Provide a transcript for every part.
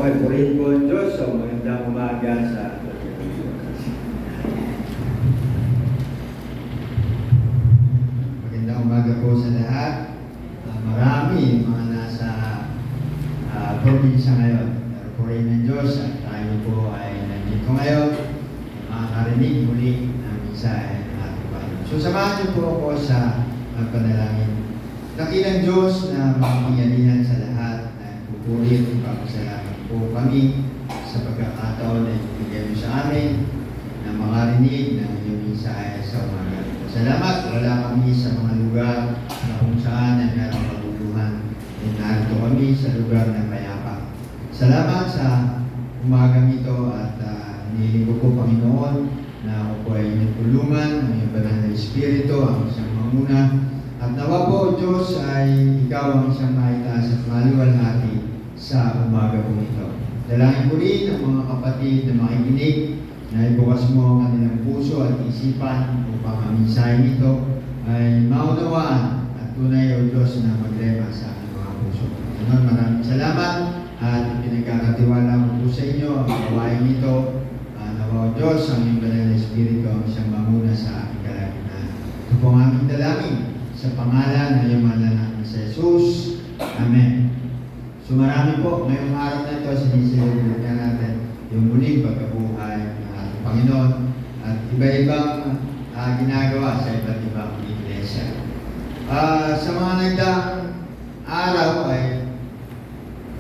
ay purihin po ang Diyos. So, magandang umaga sa magandang umaga po sa lahat. Marami mga nasa probinsya ngayon. Pero purihin ng Diyos at tayo po ay nandito ngayon makakarinig muli ng mensahe ng ating Panginoon. So samahan niyo po ako sa panalangin. Dakilang Diyos na makapangyarihan sa lahat na pupulit at papasalamat po kami sa pagkakataon na ibigay mo sa amin na makarinig ng iyong mensahe sa umaga. Salamat, wala kami sa mga lugar na kung saan ay merong katuluhan. Narito kami sa lugar ng payapa. Salamat sa umagang ito at hinihiling ko po, Panginoon, na ako po ay inyong tulungan, ang iyong banal na Espiritu, ang isang mamuna. At nawa po, Diyos, ay ikaw ang isang maitaas at maluwalhati sa umaga po ito. Dalangin ko rin ang mga kapatid na makikinig na ibukas mo ang kanilang puso at isipan upang ang mensahe nito ay maunawaan at tunay, O Diyos, na magrema sa aming mga puso. Maraming salamat at pinagkakatiwala ko po sa inyo ang gawain nito. Nawa, O Diyos, ang iyong banal na Espiritu ang siyang mamuna sa aming kalagitnaan. Ito po ang aming dalangin sa pangalan ng iyong mahal na anak sa Jesus. Amen. So marami po, ngayong araw na ito, siniselebrate natin yung muling pagkabuhay ng ating Panginoon at iba-ibang ginagawa sa iba't ibang iglesia. Sa mga nagdaang araw ay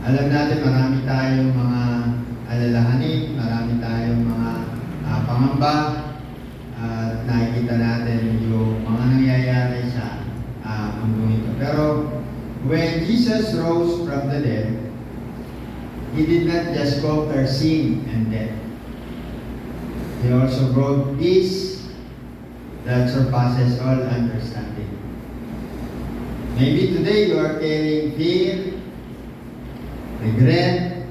alam natin marami tayong mga alalahanin, marami tayong mga pangamba at nakikita natin yung mga nangyayari sa mundo ito. Pero when Jesus rose from the dead, He did not just conquer sin and death. He also brought peace that surpasses all understanding. Maybe today you are carrying fear, regret,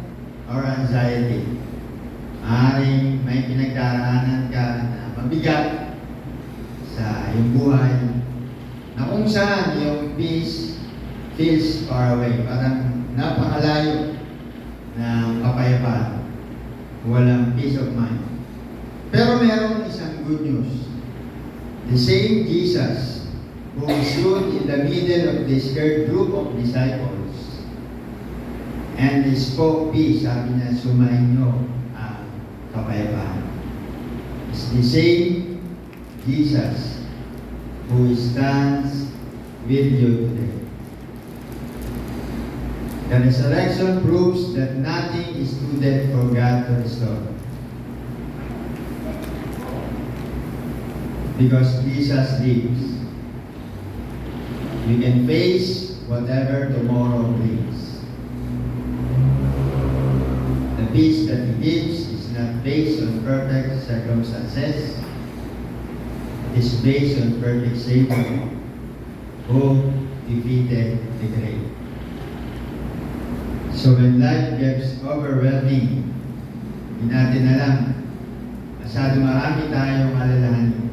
or anxiety. Maaaring may pinagdaraanan ka na mabigat sa iyong buhay na kung saan yung peace feels far away. Parang napakalayo ng kapayapaan. Walang peace of mind. Pero mayroong isang good news. The same Jesus who stood in the middle of this great group of disciples and He spoke peace, sabi niya, sumayin niyo ang kapayapaan. It's the same Jesus who stands with you today. The resurrection proves that nothing is too dead for God to restore. Because Jesus lives, we can face whatever tomorrow brings. The peace that He gives is not based on perfect circumstances. It is based on perfect Savior who defeated the grave. So when life gets overwhelming, hindi natin alam, masyado marami tayong alalahanin.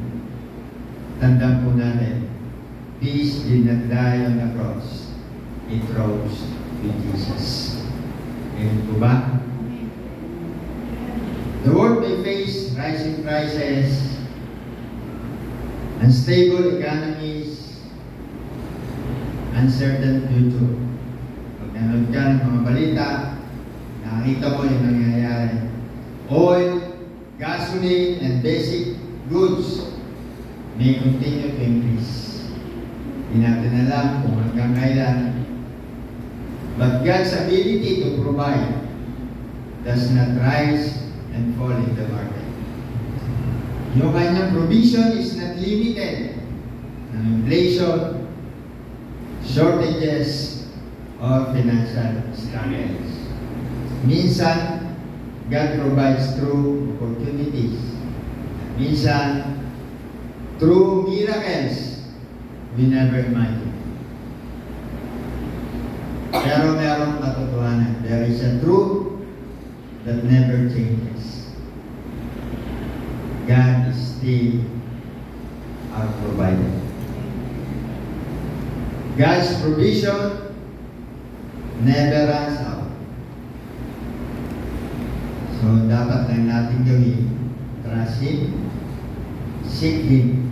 Tandaan po natin, peace did not die on the cross. It rose with Jesus. Ngayon po ba? The world may face rising prices, unstable economies, uncertain future. Nanood ka ng mga balita, nakakita mo yung nangyayari. Oil, gasoline, and basic goods may continue to increase. Hindi natin alam kung hanggang kailan. But God's ability to provide does not rise and fall in the market. Yung kanyang provision is not limited ng inflation, shortages, or financial struggles. Minsan, God provides through opportunities. Minsan, through miracles we never imagined. Pero merong katotohanan. There is a truth that never changes. God is still our provider. God's provision never runs out. dapat lang natin gawin, trust Him, seek Him,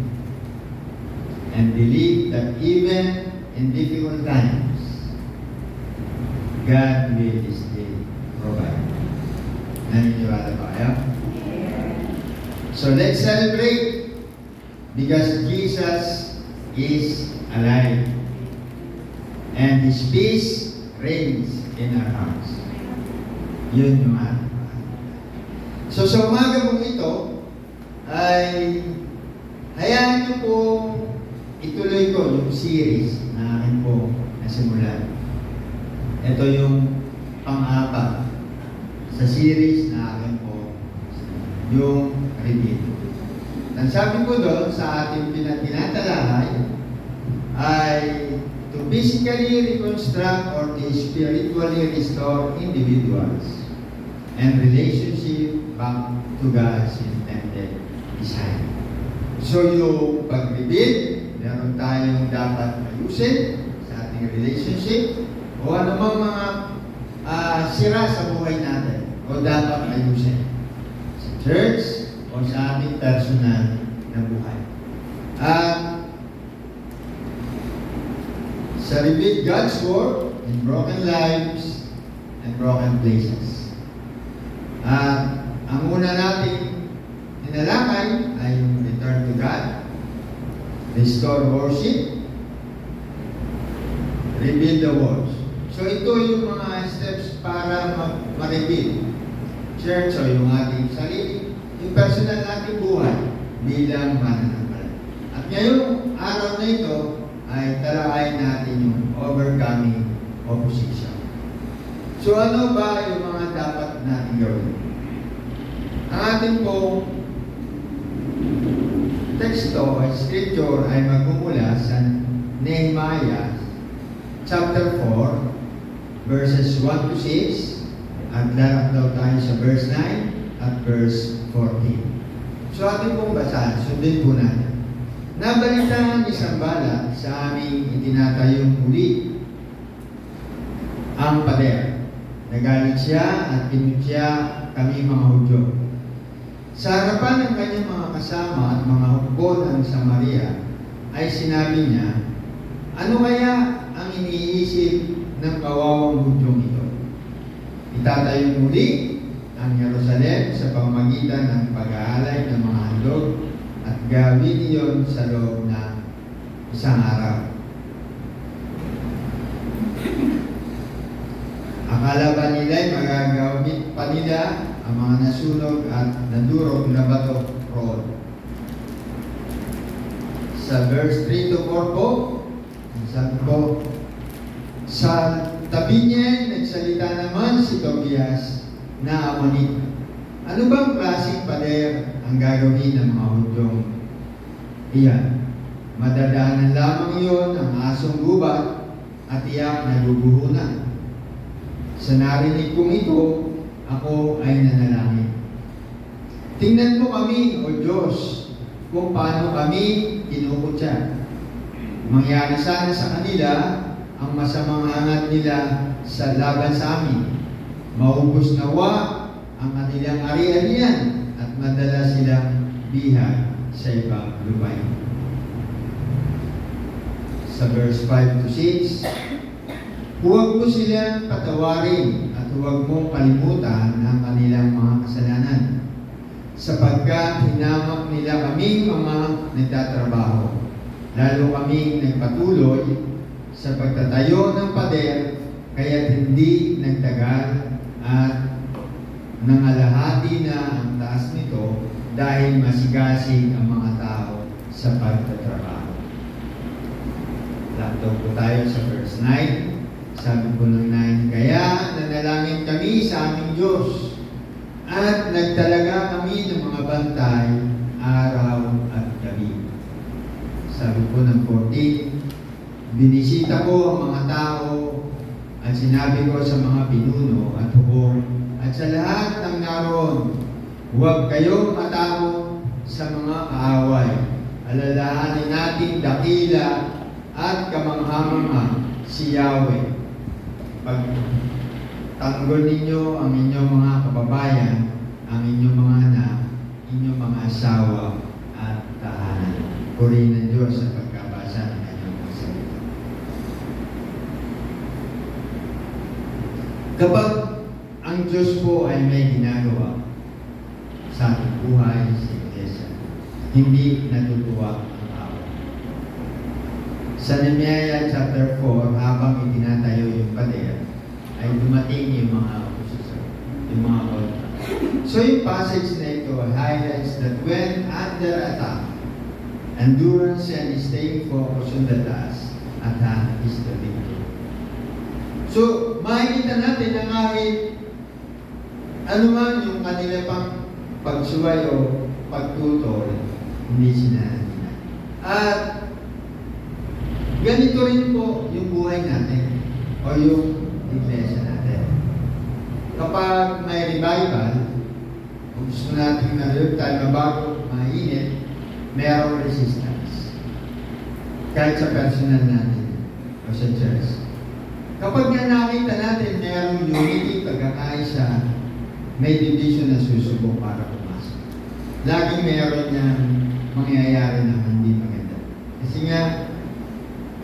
and believe that even in difficult times, God will still provide. Naniniwala ba kayo? So let's celebrate because Jesus is alive and His peace reigns in our hearts. Yun yung ating. So sa umaga pong ito ay hayaan niyo po ituloy ko yung series na akin po nasimulan. Ito yung pang-apat sa series na akin po, yung reveal. Ang sabi ko doon sa ating tinatalakay ay to physically reconstruct or to spiritually restore individuals and relationship back to God's intended design. So yung pag-reveal, meron tayong dapat ayusin sa ating relationship o anumang mga sira sa buhay natin o dapat ayusin sa church o sa ating personal na buhay. Sa reveal God's Word in broken lives and broken places. Ang una nating tinalakay ay yung return to God, restore worship, reveal the words. So ito yung mga steps para ma-reveal church o yung ating sarili, yung personal nating buhay bilang mananampalataya. At ngayong araw na ito ay talakayin natin yung overcoming opposition. So ano ba yung mga dapat natin gawin? Ang ating pong teksto o scripture ay magmumula sa Nehemiah chapter 4 verses 1 to 6 at larap daw tayo sa verse 9 at verse 14. So ating pong basahan, sundin po natin. Nabalitaan ni Sanballat sa aming itinatayong muli ang pader. Nagalit siya at pinutya kami mga Hudyo. Sa harapan ng kanyang mga kasama at mga hukbo ng Samaria ay sinabi niya, ano kaya ang iniisip ng kawawang Hudyong ito? Itatayong muli ang Jerusalem sa pamamagitan ng pag-aalay ng mga handog at gawin iyon sa loob ng isang araw. Akala ba nila'y magagamit pa nila ang mga nasunog at nadurog na bato roon? Sa verse 3 to 4 po, sabi po, sa tabi niya nagsalita naman si Tobias na Amonit. Ano bang klaseng pader ang gagawin ng mga Hudyong iyan? Madadaanan lamang iyon ang asong gubat at iyak na guguhunan. Sa narinig kong ito, ako ay nanalangin. Tingnan mo kami, O Diyos, kung paano kami kinukutya. Mangyari sana sa kanila ang masamang hangat nila sa laban sa amin. Maubos nawa ang kanilang ari-arian at madala silang biha sa ibang lupain. Sa verse 5 to 6, huwag mo silang patawarin at huwag mong kalimutan ang kanilang mga kasalanan, sapagkat hinamak nila kaming mga nagtatrabaho. Lalo kaming nagpatuloy sa pagtatayo ng pader, kaya't hindi nagtagal at nangalahati na ang taas nito dahil masigasig ang mga tao sa pagtatrabaho. Laptop po tayo sa verse 9. Sabi po ng 9, kaya nanalangin kami sa aming Diyos at nagtalaga kami ng mga bantay araw at gabi. Sabi po ng 14, binisita ko ang mga tao at sinabi ko sa mga pinuno at hukong at sa lahat ng naroon, huwag kayong matakot sa mga kaaway. Alalahanin natin dakila at kamangha-mangha si Yahweh. Pag tanggol ninyo ang inyong mga kababayan ang inyong mga anak, inyong mga asawa at tahanan. Purihin ng Diyos sa pagkabasa ng kanyang mga salita. Kapag ang Diyos po ay may ginagawa sa ating buhay sa iglesia, hindi natutuwa ang tao. Sa Nehemiah chapter 4, habang itinatayo yung pader, ay dumating yung mga oposisyon, yung mga kontra. So yung passage na ito highlights that when under attack, endurance and staying focused on the task at hand is the victory. So, makikita natin na kahit ano man yung kanila pang pagsuway o pagtutol, hindi sinanina. At ganito rin po yung buhay natin o yung iglesia natin. Kapag may revival, kung gusto natin na real time na bago mainit, mayroong resistance. Kahit sa personal natin o sa church. Kapag nga nakita natin mayroong unity, pagkakaisa, may division na susubok para pumasok. Laging mayroon niyang mangyayari na hindi maganda. Kasi nga,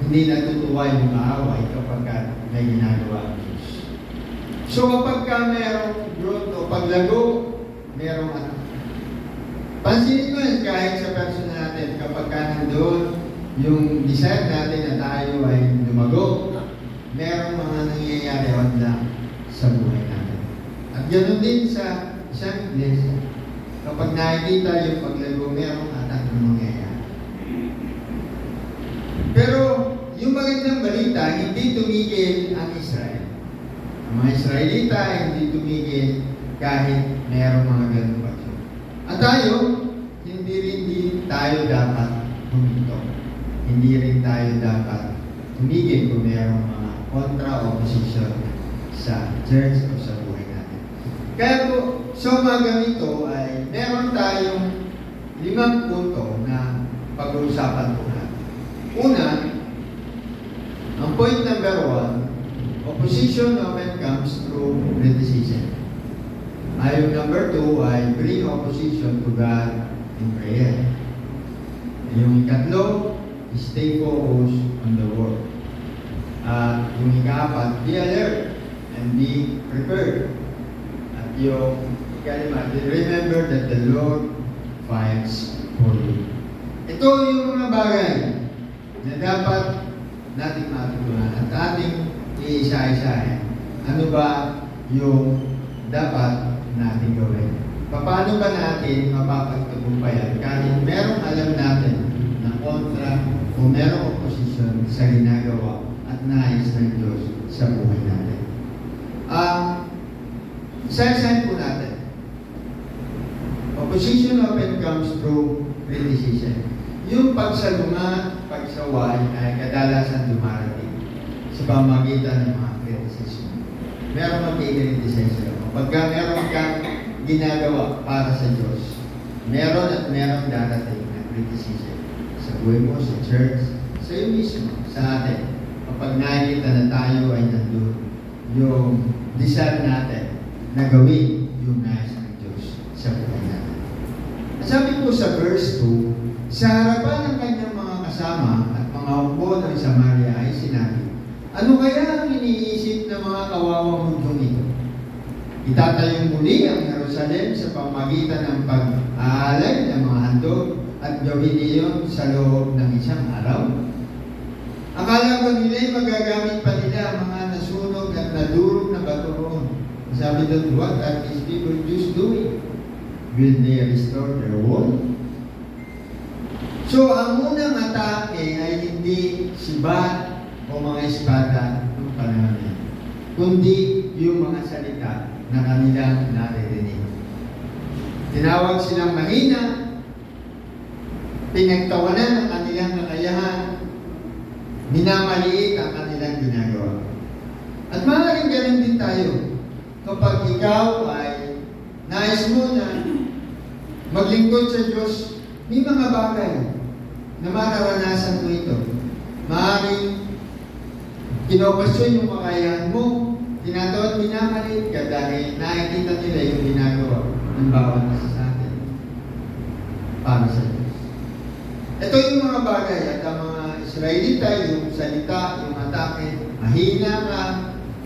hindi natutuwa yung kaaway kapag may ginagawa ang Diyos. So kapag ka mayroong growth o paglago, mayroong ano. Pansinin ko yun kahit sa person natin, kapag ka nandun, yung desire natin na tayo ay lumago, mayroong mga nangyayari lang sa buhay natin. At ganoon din sa isang iglesia. Kapag nakikita yung paglago, mayroong atak na mangyayari. Pero yung magandang balita, hindi tumigil ang Israel. Ang mga Israelita hindi tumigil kahit mayroong mga ganong bagyo. At tayo, hindi rin tayo dapat huminto. Hindi rin tayo dapat tumigil kung mayroong mga kontra-opposition sa church o sa buhay natin. Kaya po, sa umaga nito ay meron tayong 5 punto na pag-uusapan po natin. Una, ang point number 1, opposition often comes through criticism. Ay, number 2 ay bring opposition to God in prayer. Yung ikatlo, stay focused on the word. Yung ika-4, be alert and be prepared. At yung ikalima, remember that the Lord fights for you. Ito yung mga bagay na dapat nating matutunan at ating iisa-isahin. Ano ba yung dapat natin gawin? Paano ba natin mapapagtagumpayan kahit merong alam natin na kontra o merong opposition sa ginagawa at nais ng Diyos sa buhay natin? Isa-isahin po natin. Opposition often comes through criticism. Yung pagsalungat, pagsaway ay kadalasan dumarating sa pamagitan ng mga criticism. Meron mag-i-criticize sila. Pagka meron kang ginagawa para sa Diyos, meron at meron darating na criticism. Sa buhay mo, sa church, sa iyo mismo, sa atin. Kapag nakikita na tayo ay nandun, yung desire natin na gawin yung nais ng Diyos sa buhay natin. Sabi po sa verse 2, sa harapan ng kanyang mga kasama at mga hukbo ng Samaria ay sinabi, ano kaya ang iniisip ng mga kawawang mundong ito? Itatayong muli ang Jerusalem sa pamagitan ng pag-aalay ng mga handog at gawin iyon sa loob ng isang araw? Akala ko nila magagamit pa nila ang mga nasunog at nadurog na bato roon. Sabi doon, what are these people just doing? Will they restore their wall? So, ang unang atake ay hindi sibat o mga espada ng panahon niya, kundi yung mga salita na kanilang naririnig. Tinawag silang mahina, pinagtawanan ang kanilang kakayahan, minamaliit ang kanilang ginagawa. At maaaring ganun din tayo. Kapag ikaw ay nais mo na maglingkod sa Diyos, may mga bagay na mararanasan mo ito. Maaaring kinokasyon yung kakayahan mo, tinatawag minamalit ka dahil nakikita nila yung ginagawa. ng bawat isa sa atin para sa Diyos. Ito yung mga bagay at ang mga Israelita, yung salita, yung atake, mahina ka,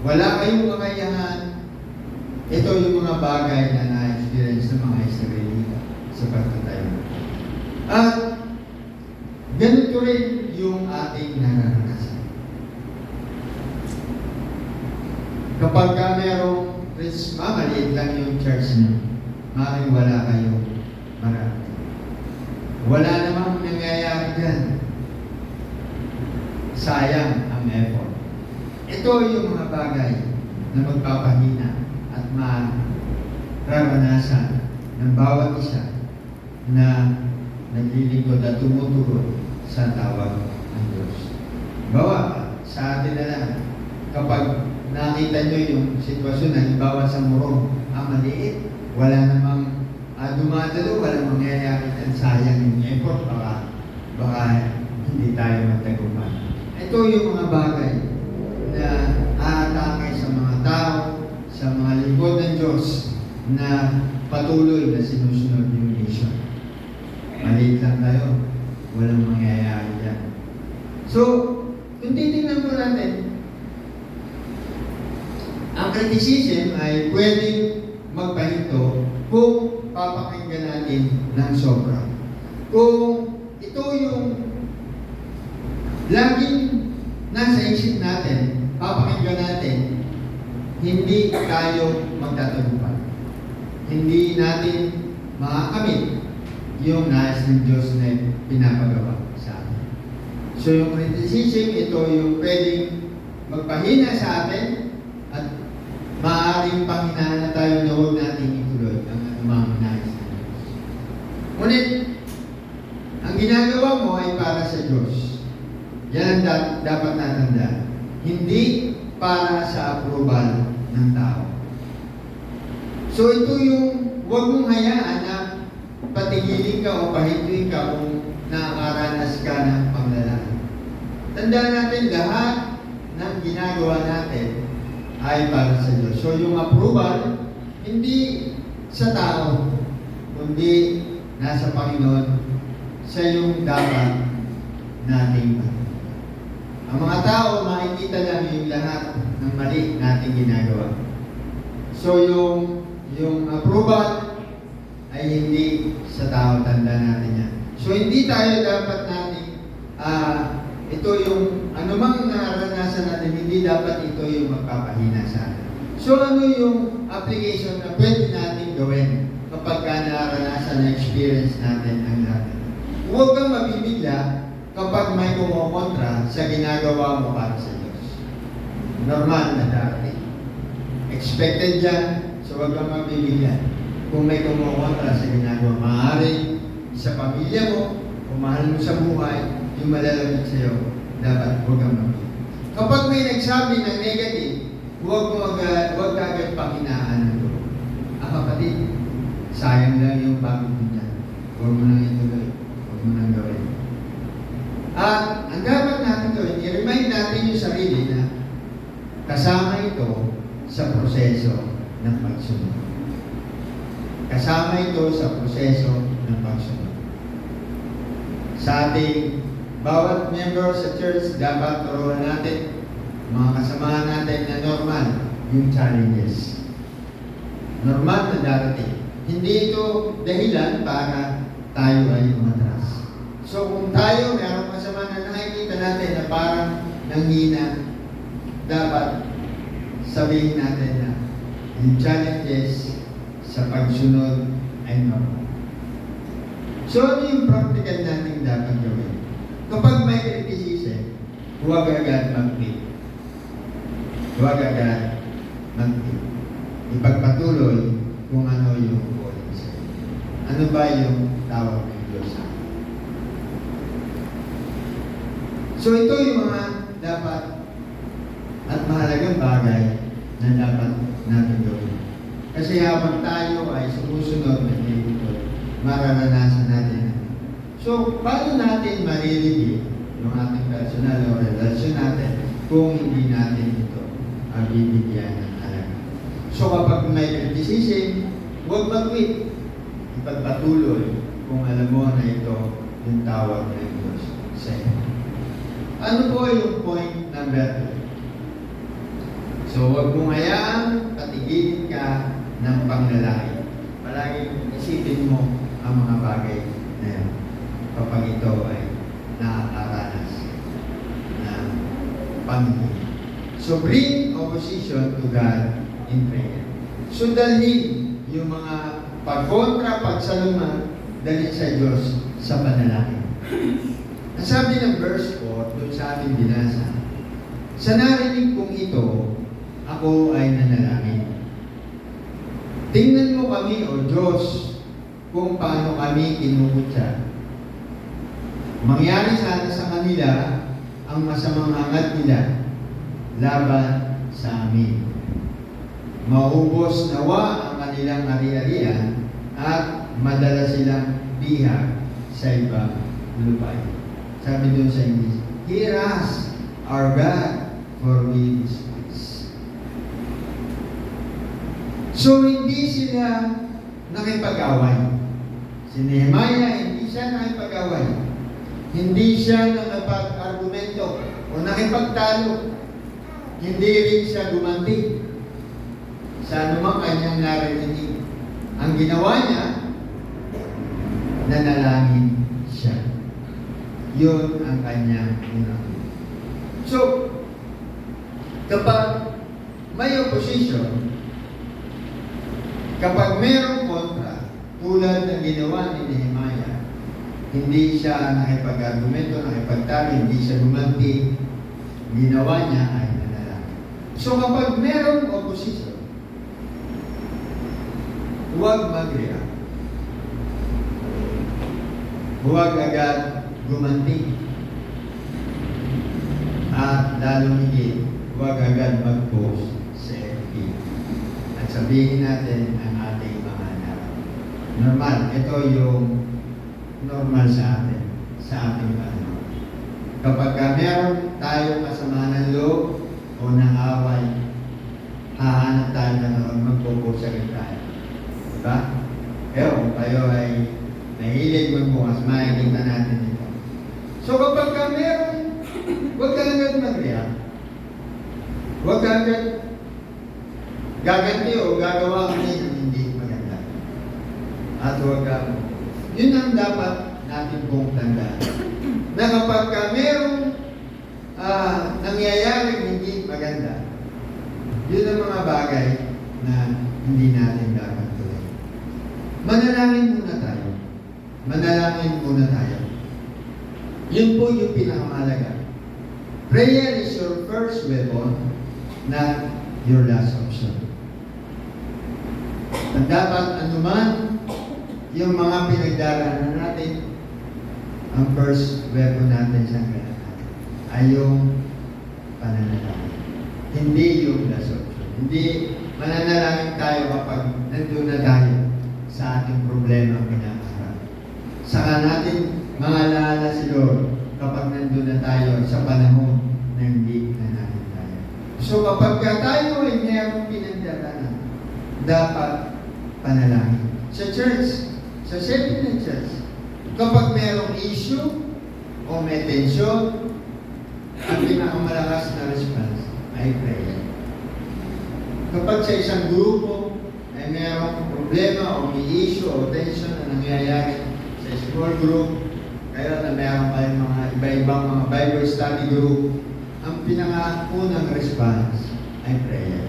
wala kayong kakayahan. Ito yung mga bagay na na-experience ng mga Israelita sa pagtatayo. At ganito rin yung ating nararanasan. Kapag ka merong maliit lang yung church niyo, maaaring wala kayong marami. Wala namang nangyayari dyan. Sayang ang effort. Ito yung mga bagay na magpapahina at mararanasan ng bawat isa na naglilingkod at tumutulog sa tawag ng Diyos. Bawa, sa atin na lang, kapag nakita nyo yung sitwasyon, halimbawa sa Morong, ang maliit, wala namang dumadalo, walang mangyayari at sayang yung effort, baka hindi tayo magtagumpay. Ito yung mga bagay na aatake sa mga tao, sa mga lingkod ng Diyos na patuloy na sinusunod yung mission. Maliit lang tayo, walang mangyayari yan. So, kung titignan po natin, ang criticism ay pwedeng magpahinto kung papakinggan natin ng sobra. Kung ito yung laging nasa isip natin, papakinggan natin, hindi tayo magtatagumpay. Hindi natin makakamit yung nais ng Diyos na pinapagawa sa atin. So yung criticism, ito yung pwedeng magpahina sa atin at maaaring panghinaan na tayo na huwag natin ituloy ang anumang nais ng Diyos. Ngunit, ang ginagawa mo ay para sa Diyos. Yan ang dapat natandaan. Hindi para sa approval ng tao. So ito yung huwag mong hayaan na patigilin ka o pahintuin ka kung nakakaranas ka ng panglalaki. Tandaan natin lahat ng ginagawa natin ay para sa Diyos. So yung approval, hindi sa tao, kundi nasa Panginoon, siya yung dapat nating patuloy. Ang mga tao, makikita lang yung lahat ng mali nating ginagawa. So yung approval ay hindi sa tao, tanda natin yan. So hindi tayo dapat natin, ito yung anumang naranasan natin, hindi dapat ito yung magpapahina sa atin. So ano yung application na pwede natin gawin kapag naranasan na experience natin ang lahat? Huwag kang mabibigla kapag may kumokontra sa ginagawa mo para sa Diyos. Normal na darating. Expected yan, so huwag kang mabibigla. Kung may kumokontra sa ginagawa, maaaring sa pamilya mo, kung mahal mo sa buhay, yung malalamig sa'yo, dapat huwag kang mabibigla. Kapag may nagsabi ng negative, huwag kagad panghinaan ng loob. Kapatid, sayang lang yung pagod niya. Huwag mo nang ituloy. Huwag mo nang gawin. At ang dapat natin gawin, i-remind natin yung sarili na kasama ito sa proseso ng pagsunod. Kasama ito sa proseso ng pagsunod. Sa ating bawat member sa church, dapat turuan natin mga kasamahan natin na normal yung challenges. Normal na darating. Hindi ito dahilan para tayo ay umatras. So kung tayo mayroong kasama na nakikita natin na parang nanghina, dapat sabihin natin na yung challenges sa pagsunod ay normal. So ano yung practical natin dapat gawin? Kapag may criticism, huwag agad mag-quit. Huwag agad mag-quit. Ipagpatuloy kung ano yung calling sa'yo. Ano ba yung tawag ng Diyos sa akin? So ito yung mga dapat at mahalagang bagay na dapat natin gawin. Kasi habang tayo ay sumusunod na lingkod, mararanasan natin. So, paano natin marireview yung ating personal o relasyon natin kung hindi natin ito bibigyan ng halaga? So, kapag may criticism, huwag mag-quit. Ipagpatuloy kung alam mo na ito yung tawag ng Diyos sa iyo. Ano po yung point number 2? So, huwag mong hayaang patigilin ka ng panglalaki. Palaging isipin mo ang mga bagay na yan kapag ito ay nakakaranas ng Panginoon. So, bring opposition to God in prayer. So, dalhin yung mga pagkontra, pagsalungan, dalhin sa Diyos sa panalangin. Ang sabi ng verse 4, doon sa ating binasa, sa narinig kong ito, ako ay nanalangin. Tingnan mo kami, O Diyos, kung paano kami kinukutya. Mangyari sana sa kanila ang masamang hangat nila laban sa amin. Maubos nawa ang kanilang ari-arian at madala silang bihag sa ibang lupain. Sabi doon sa English, hear us, our God, for we despise. So, hindi sila nakipag-away. Si Nehemiah, hindi siya nakipag-away. Hindi siya nakipag-argumento o nakipagtalo. Hindi rin siya gumanti sa anumang kanyang narinig. Ang ginawa niya, nanalangin siya. Yun ang kanyang unang. So, kapag may opposition, kapag mayroong kontra, tulad ng ginawa ni Nehemiah, hindi siya nakipag-argumento, nakipagtalo, hindi siya gumanti, ginawa niya ay nanalangin. So, kapag mayroong opposition, huwag mag-react. Huwag agad gumanti. At lalong higit, huwag agad mag-post sa FB. At sabihin natin ang ating mga narap. Normal. Ito yung normal sa atin, sa ating panahon. Kapag meron tayong kasamaan ng loob o ng away, hahanap tayo ng magpo-post agad tayo. Diba? Pero kung tayo ay nahilig magbukas, makikita natin ito. So kapag ka meron, huwag ka agad mag-react. Huwag ka agad gaganti o gagawa ka ng hindi maganda. At huwag ka, yun ang dapat natin pong tandaan. Na kapag ka meron nangyayari hindi maganda, yun ang mga bagay na hindi natin dapat tuloy. Manalangin muna tayo. Manalangin muna tayo. Yun po yung pinakamahalaga. Prayer is your first weapon, not your last option. At dapat anuman yung mga pinagdaraanan natin, ang first weapon natin sa kailangan ay yung pananalangin. Hindi yung last option. Hindi mananalangin tayo kapag nandun na tayo sa ating problema ang pinakaharap. Saka natin maalala si Lord kapag nandun na tayo sa panahon na hindi na natin tayo. So kapag tayo ay mayroong pinagdaraanan, dapat panalangin. Sa church, sa setting ng church, kapag mayroong issue o may tension, ang pinakamalakas na response ay prayer. Kapag sa isang grupo ay mayroong problema o may issue o tension na nangyayari sa small group, kaya na mayroon kayong mga iba-ibang mga Bible study group, ang pinakaunang response ay prayer.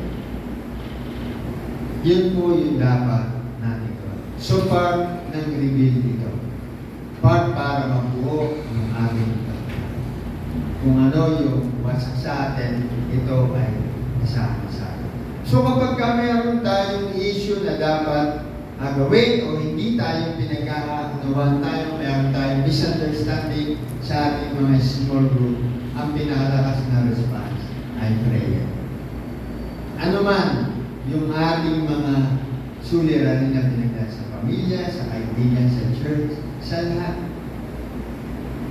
Yun po yung dapat natin gawin. So far, nang-reveal dito. Part para mabuo ng ating pagkakas. Kung ano yung wasak sa atin, ito ay kasama sa atin. So kapag mayroon tayong issue na dapat gawin o hindi tayo pinagkakaunawaan tayo, mayroon tayong misunderstanding sa ating mga small group, ang pinakalakas na response ay prayer. Ano man yung ating mga suliranin na pinagdaan sa pamilya, sa kaibigan, sa church, sa lahat,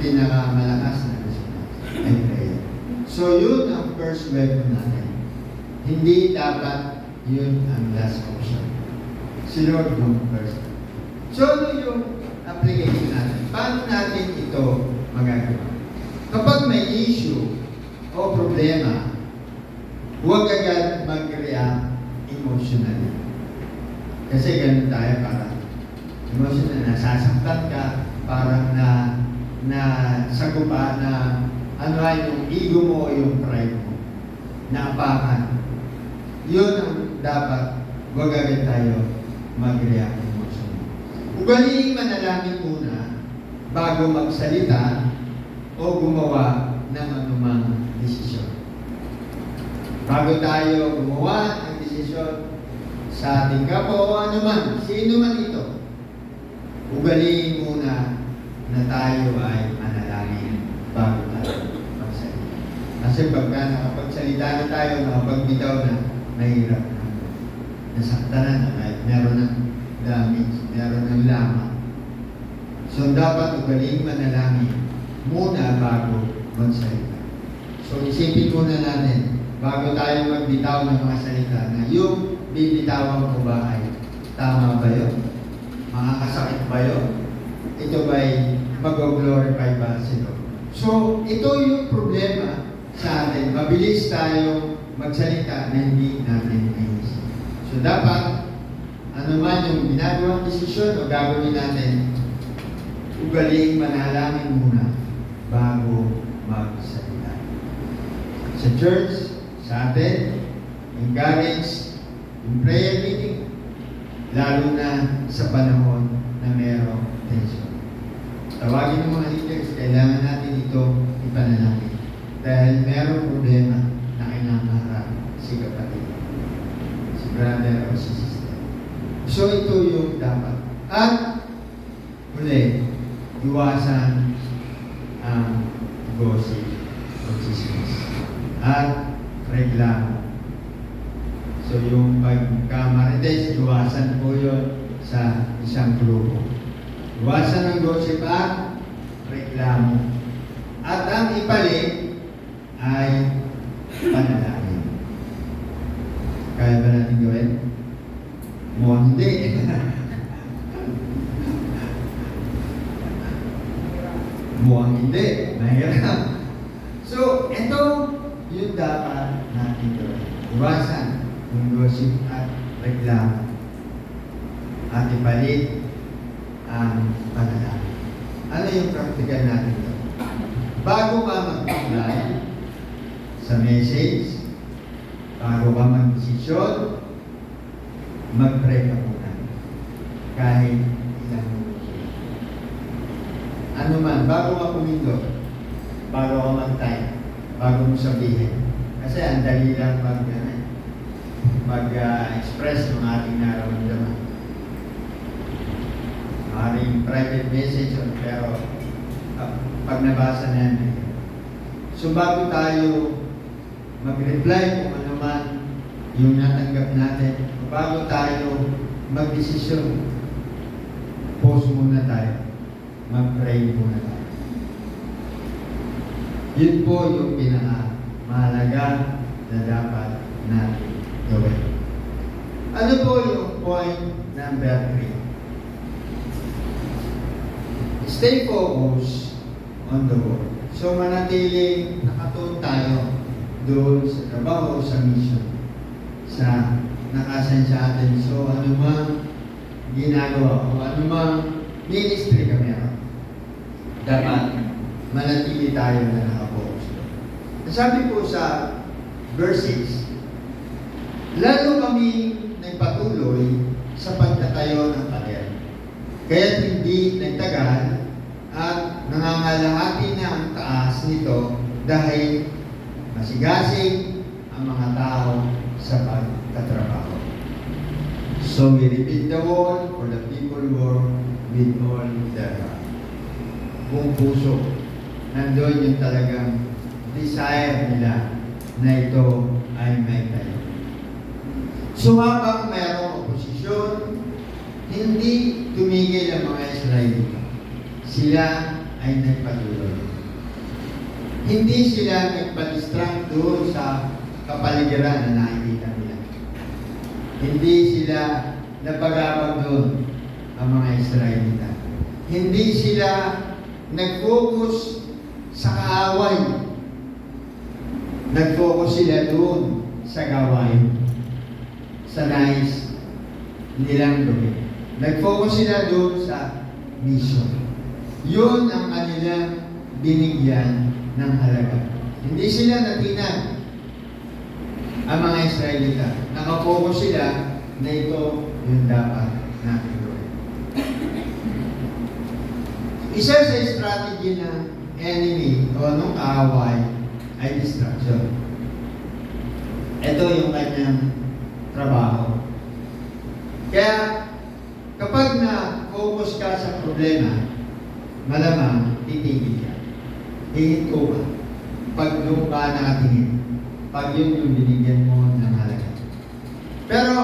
pinakamalakas na response ay prayer. So yun ang first weapon natin. Hindi dapat yun ang last option. Si Lord kung first. So, ano yung application natin? Paano natin ito magagawa? Kapag may issue o problema, huwag agad mag-react emotionally. Kasi ganun tayo, parang emotional, nasasaktan ka, parang na sagupa na ano ay yung ego mo o yung pride mo, naapakan. Yun ang dapat, huwag agad tayo mag-react emotionally. Ugaliing manalangin muna bago magsalita o gumawa ng anumang desisyon. Bago tayo gumawa ng desisyon sa ating kapwa o anuman, sino man ito, ugaliin muna na tayo ay manalangin bago tayo magsalita. Kasi pagka nakapagsalita na tayo, nakapagbitaw na, mahirap na. Nasaktan na kahit meron ng damage, meron ng lamang. So dapat ugaliin manalangin muna bago magsalita. So isipin muna natin, bago tayo magbitaw ng mga salita, na yung bibitawan ko ba ay tama ba yun? Makakasakit ba yun? Ito ba'y mag-glorify ba sila? So, ito yung problema sa atin. Mabilis tayo magsalita na hindi natin naisip. So, dapat, ano man yung ginagawang desisyon o gagawin natin, ugaliing manalangin muna bago magsalita. Sa church, sa atin, encourage yung prayer meeting, lalo na sa panahon na mayroong tension. Tawagin ng mga leaders, kailangan natin ito ipanalangin. Dahil mayroong problema na kinakaharap si kapatid, si brother o si sister. So ito yung dapat. At uli, iwasan ang gossip o chismis at reklamo. So yung pagkamarites, iwasan po yun sa isang grupo. Iwasan ang gossip at reklamo. At ang ipalit ay panalangin. Kaya ba natin gawin? Hindi. Mukhang hindi. Mahirap. So, ito yung dapat natin gawin. Iwasan yung gossip at reklamo. At ipalit ang panalangin. Ano yung praktikal natin ito? Bago ka mag-apply sa message, bago ka mag-desisyon, mag-pray ka muna. Kahit ilang minuto. Ano man, bago ka pumindot, bago ka mag-type, bago mo sabihin. Kasi ang dali lang mag-express ng ating nararamdaman. Maring private message, pero pag nabasa na yan. So bago tayo mag-reply kung ano man yung natanggap natin, bago tayo mag-desisyon, pause muna tayo, mag-pray muna tayo. Yun po yung pinaka-mahalaga na dapat natin gawin. Ano po yung point number 3? Stay focused on the work. So manatiling nakatuon tayo doon sa trabaho, sa mission, sa nakasan sa atin. So anumang ginagawa o anumang ministry ka meron, dapat manatili tayo na nakapokus. Sabi po sa verse 6, lalo kami nagpatuloy sa pagtatayo ng pader. Kaya't hindi nagtagal at nangangalahati na ang taas nito dahil masigasig ang mga tao sa pagtatrabaho. So we rebuild the wall for the people work with all their heart. Buong puso, nandun yung talagang desire nila na ito ay may tayo. So habang mayroong oposisyon, hindi tumigil ang mga Israelita. Sila ay nagpatuloy. Hindi sila nagpa-distract doon sa kapaligiran na nakikita nila. Hindi sila napagabag doon ang mga Israelita. Hindi sila nag-focus sa kaaway. Nag-focus sila doon sa gawain. Sa nais nilang gawin. Nag-focus sila doon sa mission. Yun ang kanilang binigyan ng halaga. Hindi sila natinag ang mga Israelita. Nakafocus sila na ito yung dapat natin gawin. Isa sa strategy ng enemy o nung kaaway ay distraction. Ito yung kanyang trabaho. Kaya kapag na-focus ka sa problema, malamang titigil ka. Hihinto ka. Pag doon ka nakatingin. Pag yun yung binigyan mo ng halaga. Pero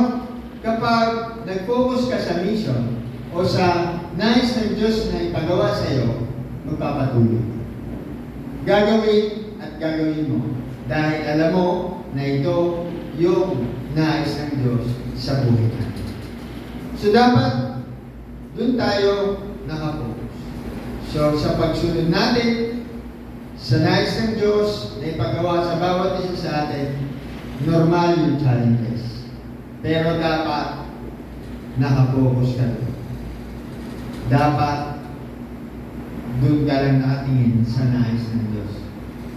kapag nag-focus ka sa mission o sa nais ng Diyos na ipagawa sa iyo, magpapatuloy. Gagawin at gagawin mo dahil alam mo na ito yung nais ng Diyos sa buhay natin. So dapat doon tayo nakapokus. So sa pagsunod natin sa nais ng Diyos na ipagawa sa bawat isa sa atin, normal yung challenges. Pero dapat nakapokus ka doon. Dapat doon ka lang nakatingin sa nais ng Diyos.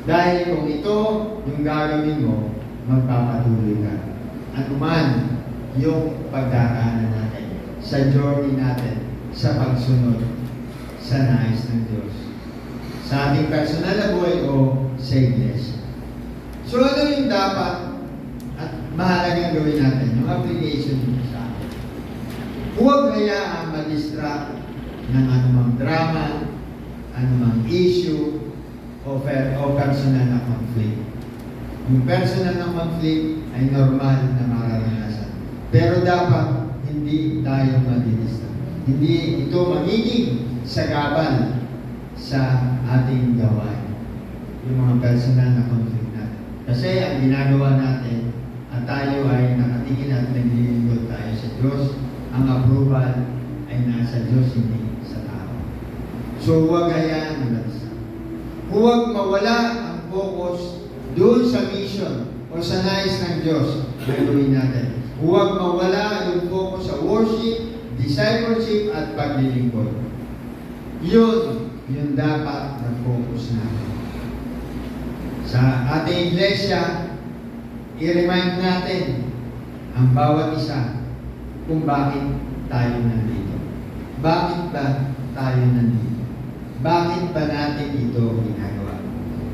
Dahil kung ito yung gagawin mo, magpapatuloy ka. Ano man yung pagdaanan natin sa journey natin sa pagsunod sa nais ng Diyos. Sa ating personal na buhay o sa iglesia. So ano yung dapat at mahalagang gawin natin? Yung application dito sa atin. Huwag hayaang ma-distract ng anumang drama, anumang issue, o personal na conflict. Yung personal na conflict ay normal na mararanasan. Pero dapat hindi tayo madidistract. Hindi ito magiging sagabal sa ating gawain. Yung mga personal na conflict natin. Kasi ang ginagawa natin at tayo ay nakatingin at naglilingkod tayo sa Diyos, ang approval ay nasa Diyos, hindi sa tao. So huwag hayaan na mag-distract. Huwag mawala ang focus doon sa mission o sa nais ng Diyos na gawin natin. Huwag mawala yung focus sa worship, discipleship at paglilingkod. Yun yung dapat na focus natin. Sa ating iglesia, i-remind natin ang bawat isa kung bakit tayo nandito. Bakit ba tayo nandito? Bakit ba natin ito ginagawa?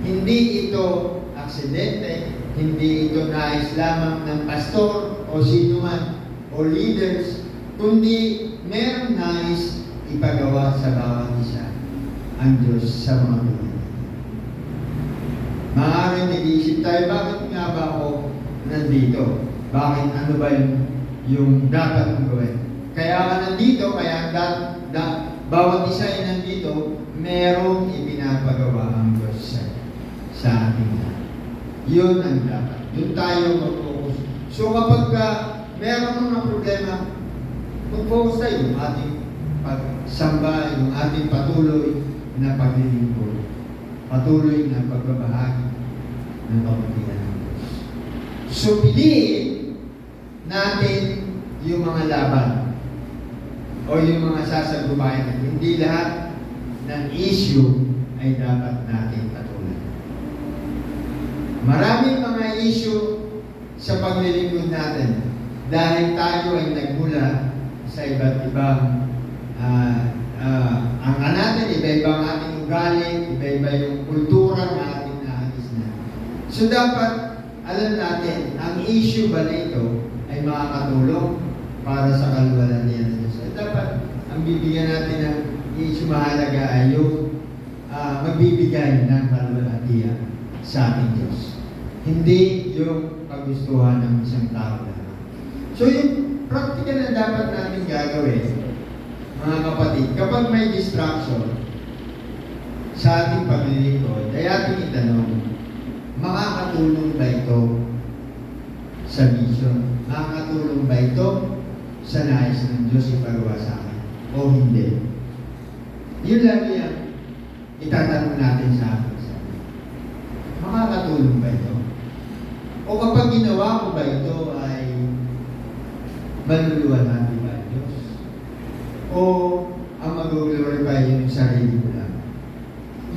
Hindi ito aksidente, hindi ito nais lamang ng pastor o sino man o leaders, kundi merong nais ipagawa sa bawat isa ang Diyos sa mga buhay. Maaaring nag-iisip tayo, bakit nga ba ako nandito? Bakit ano ba yung dapat mong gawin? Kaya ka nandito, kaya bawat isa ay nandito, merong ipinapagawa ang Diyos sa ating lahat. Yun ang dapat. Doon tayo mag-focus. So kapag meron mga problema, mag-focus tayo yung ating pagsamba, yung ating patuloy na paglilingkod. Patuloy na pagbabahagi ng kabutihan ng Diyos. So piliin natin yung mga laban o yung mga sasagubayan. Hindi lahat ng issue ay dapat natin patuloy. Maraming mga issue sa paglilingkod natin dahil tayo ay nagmula sa iba't ibang ang natin, iba-iba ang ating ugali, iba-iba yung kultura na ating naagis na. So dapat alam natin, ang issue ba na ito ay makakatulong para sa kaluwalhatian ng Diyos. Dapat ang bibigyan natin ng issue mahalaga ay yung magbibigay ng kaluwalhatian sa ating Diyos. Hindi yung kagustuhan ng isang tao lang. So yung practical na dapat natin gagawin, mga kapatid, kapag may distraction sa ating paglilingkod, ay ating itanong, makakatulong ba ito sa mission? Makakatulong ba ito sa nais ng Diyos ipagawa sa akin o hindi? Yun lagi ang itatanong natin sa ating sarili. Makakatulong ba ito? O kapag ginawa ko ba ito ay maluluwalhati ba ang Diyos? O ang mag-glorify yung sarili mo lang?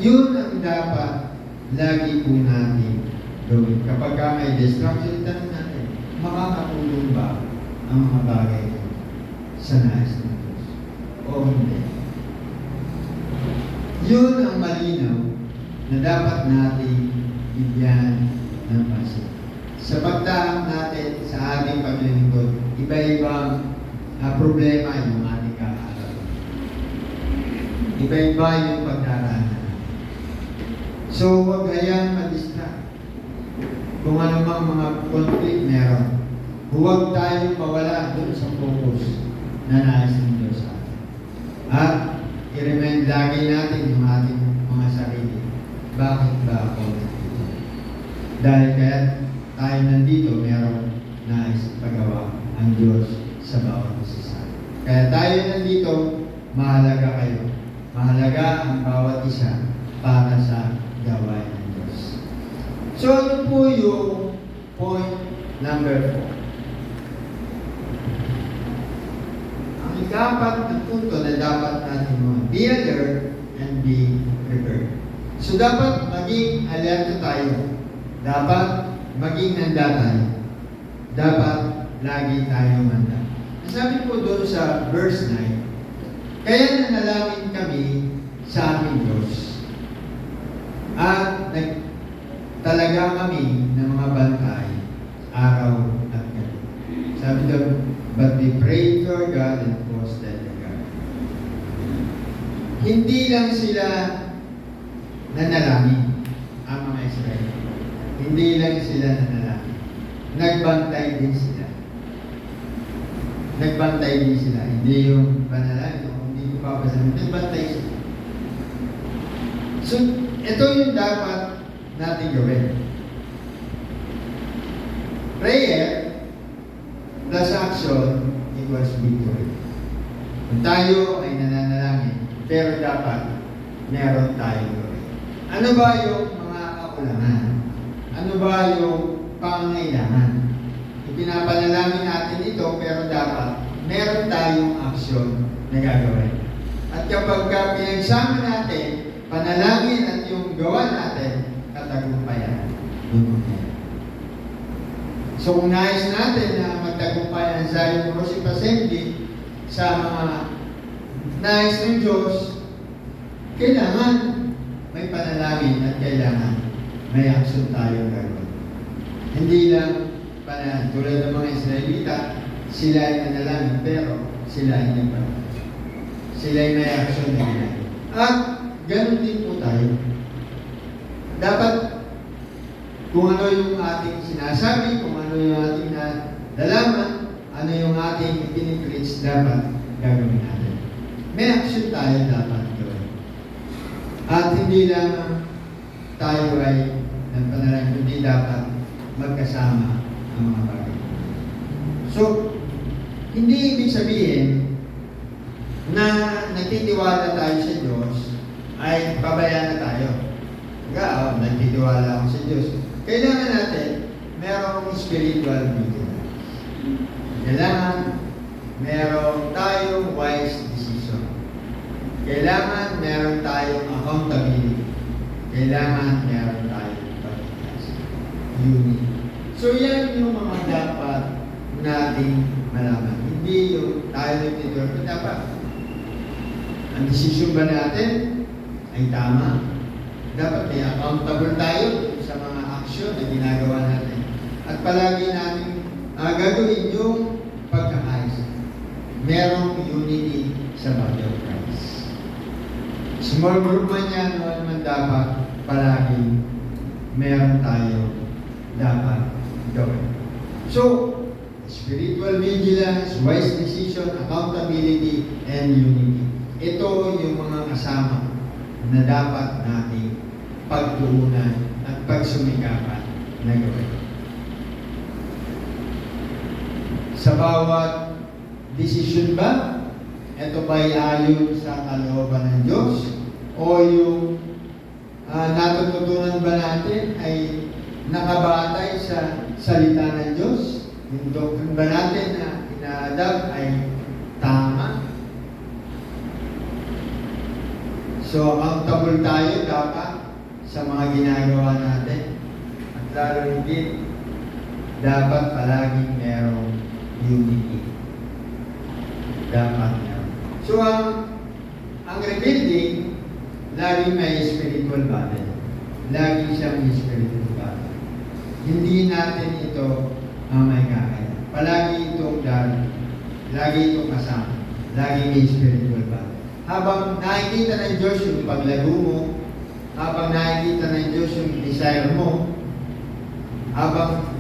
Yun ang dapat lagi po natin gawin. Kapag may distraction, tanong natin, makakatulong ba ang mga bagay sa nais ng Diyos? O hindi? Yun ang malinaw na dapat natin bigyan ng pansin. Sa pagdaang natin sa ating paglilingkod, iba-ibang problema yung ating kakaharap. Iba-iba yung pagdaraanan. So, huwag hayaan ma-distract. Kung ano mang mga conflict meron, huwag tayong mawala doon sa focus na nais ng Diyos sa atin. At i-remind lagi natin yung ating mga sarili. Bakit ba ako nandito? Dahil kaya tayo nandito, merong nais pagawa ang Diyos sa bawat isa sa atin. Kaya tayo nandito, mahalaga kayo. Mahalaga ang bawat isa para sa gawain ng Diyos. So, ano po yung point number 4? Ang ikapat na punto na dapat natin mo, be alert and be prepared. So, dapat maging alerto tayo. Dapat maging handa tayo. Dapat lagi tayong handa. Sabi po doon sa verse 9, kaya nanalangin kami sa aming Diyos. At talaga kami ng mga bantay araw at gabi. Sabi doon, but we prayed for God and trusted in God. Hindi lang sila nanalangin ang mga Israel. Hindi lang sila nanalangin. Nagbantay din sila. Nagbantay din sila. Hindi yung panalangin. Hindi ko papasabi. Nagbantay sila. So, ito yung dapat natin gawin. Prayer plus action equals victory. Kung tayo ay nananalangin, pero dapat meron tayong gawin. Ano ba yung mga kakulangan? Ano ba yung pangangailangan? Ipinapanalangin natin ito, pero dapat meron tayong action na gagawin. At kapag pinagsama natin, panalangin at yung gawa natin, katagumpayan yung mangyayari. So kung nais natin na magtagumpayan ang Zion Worship Assembly sa mga nais ng Diyos, kailangan may panalangin at kailangan may action tayong gagawin. Hindi lang tulad ng mga Israelita, sila ay nanalangin, pero sila ay nagpanalangin. Sila ay may action na ginagawa. At ganun din po tayo. Dapat, kung ano yung ating sinasabi, kung ano yung ating nalalaman, ano yung ating ipinipreach, dapat gagawin natin. May action tayo dapat gawin. At hindi lang tayo ay nagpanalangin, kundi dapat magkasama ang mga bagay. So, hindi ibig sabihin na nagtitiwala tayo sa Diyos ay pabayaan na tayo. Nagtitiwala ako sa Diyos. Kailangan natin merong spiritual vigilance. Kailangan meron tayong wise decision. Kailangan meron tayong accountability. Kailangan meron tayong pagkikas. Unity. So yan yung mga dapat nating malaman. Hindi yung tayo nagtitiwala. Dapat ang decision ba natin ay tama? Dapat may accountable tayo sa mga aksyon na ginagawa natin. At palagi natin gagawin yung pagkakaisa. Merong unity sa body of Christ. Small group man yan, no naman dapat palagi meron tayo dapat gawin. So, spiritual vigilance, wise decision, accountability, and unity. Ito yung mga kasama na dapat nating pagtuunan at pagsumikapan na gawin. Sa bawat desisyon ba? Ito ba'y ayon sa kalooban ng Diyos? O yung natututunan ba natin ay nakabatay sa salita ng Diyos? Yung doctrine ba natin na ina-adapt ay tama? So, accountable tayo dapat sa mga ginagawa natin. At lalo higit, dapat palaging merong unity. Dapat meron. So, ang rebuilding, laging may spiritual battle. Lagi siyang may spiritual battle. Hindi natin ito may kaya. Palagi itong darating. Lagi itong kasama. Lagi may spiritual battle. Habang nakikita ng Diyos yung paglago mo, habang nakikita ng Diyos yung desire mo, habang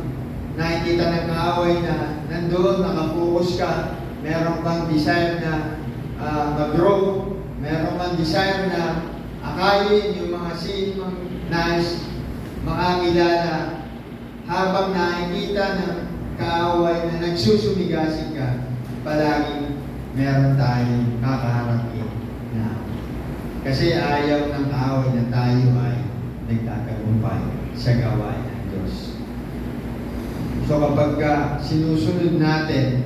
nakikita ng kaaway na nandoon, nakapokus ka, meron kang desire na mag-grow, meron kang desire na akayin yung mga sin mong nais makakilala, habang nakikita ng kaaway na nagsusumigasig ka, palaging meron tayong kakaharapin na kasi ayaw ng kaaway na tayo ay nagtatagumpay sa gawain ng Diyos. So kapag sinusunod natin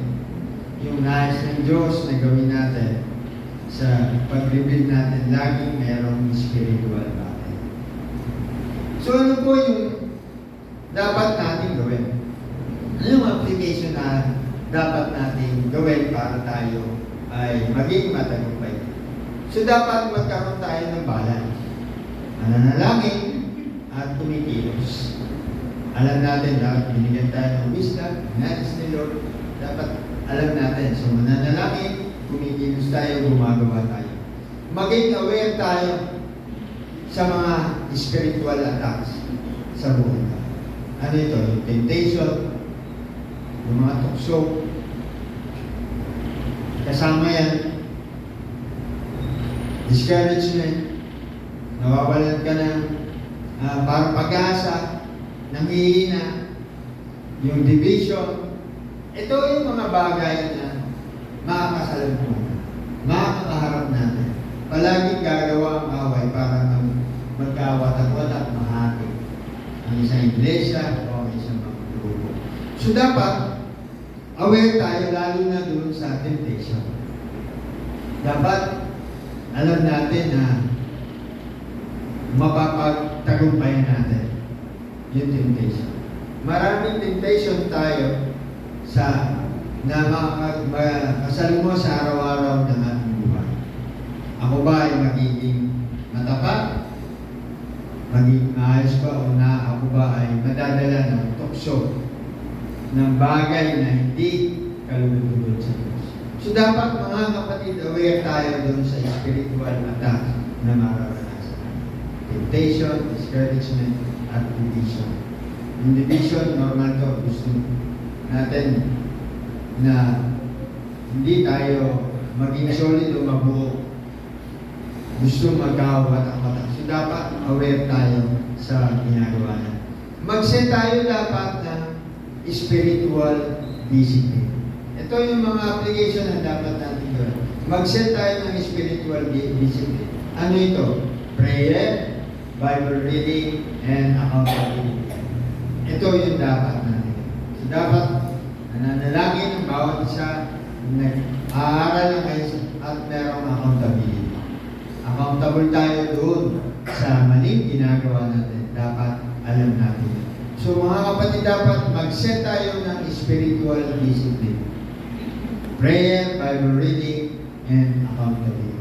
yung nais ng Diyos na gawin natin sa pag-rebuild natin, laging merong spiritual battle. So ano po yung dapat natin gawin? Ano yung application na dapat natin gawin para tayo ay maging matagumpay? So dapat magkaroon tayo ng balance. Mananalangin at tumikilos. Alam natin, dapat binigyan tayo ng wisdom, nais ni Lord. Dapat alam natin. So mananalangin, kumikilos tayo, gumagawa tayo. Maging aware tayo sa mga spiritual attacks sa buhay tayo. Ano ito? Yung temptation, yung mga tukso. Kasama yan, discouragement, nawawalan ka ng parang pag-asa, nanghihina, yung division. Ito yung mga bagay na makakasalubong, makakaharap natin. Palaging gagawa ang away para magkawatak-watak, mahati ang isang iglesia o ang isang mga grupo. So dapat aware tayo lalo na doon sa temptation. Dapat alam natin na mapapagtagumpayan natin yung temptation. Maraming temptation tayo sa na makasalubong sa araw-araw ng ating buhay. Ako ba ay magiging matapat? Magiging maayos ba o na ako ba ay madadala ng tukso ng bagay na hindi kalulugod sa Diyos? So dapat mga kapatid, aware tayo doon sa spiritual attack na mararanasan. Temptation, discouragement, at division. Yung division, normal to, gusto natin na hindi tayo maging solid o mabuo. Gusto magkawatak-watak. So dapat aware tayo sa ginagawa natin. Mag-set tayo dapat ng spiritual discipline. Ito yung mga application na dapat natin gawin. Mag-set tayo ng spiritual discipline. Ano ito? Prayer, Bible reading, and accountability. Ito yung dapat natin. So dapat nananalangin ang bawat isa, nag-aaral ng kayo at merong accountability. Accountable tayo doon sa maling ginagawa natin. Dapat alam natin. So mga kapatid, dapat mag-set tayo ng spiritual discipline. Prayer, Bible reading, and accountability.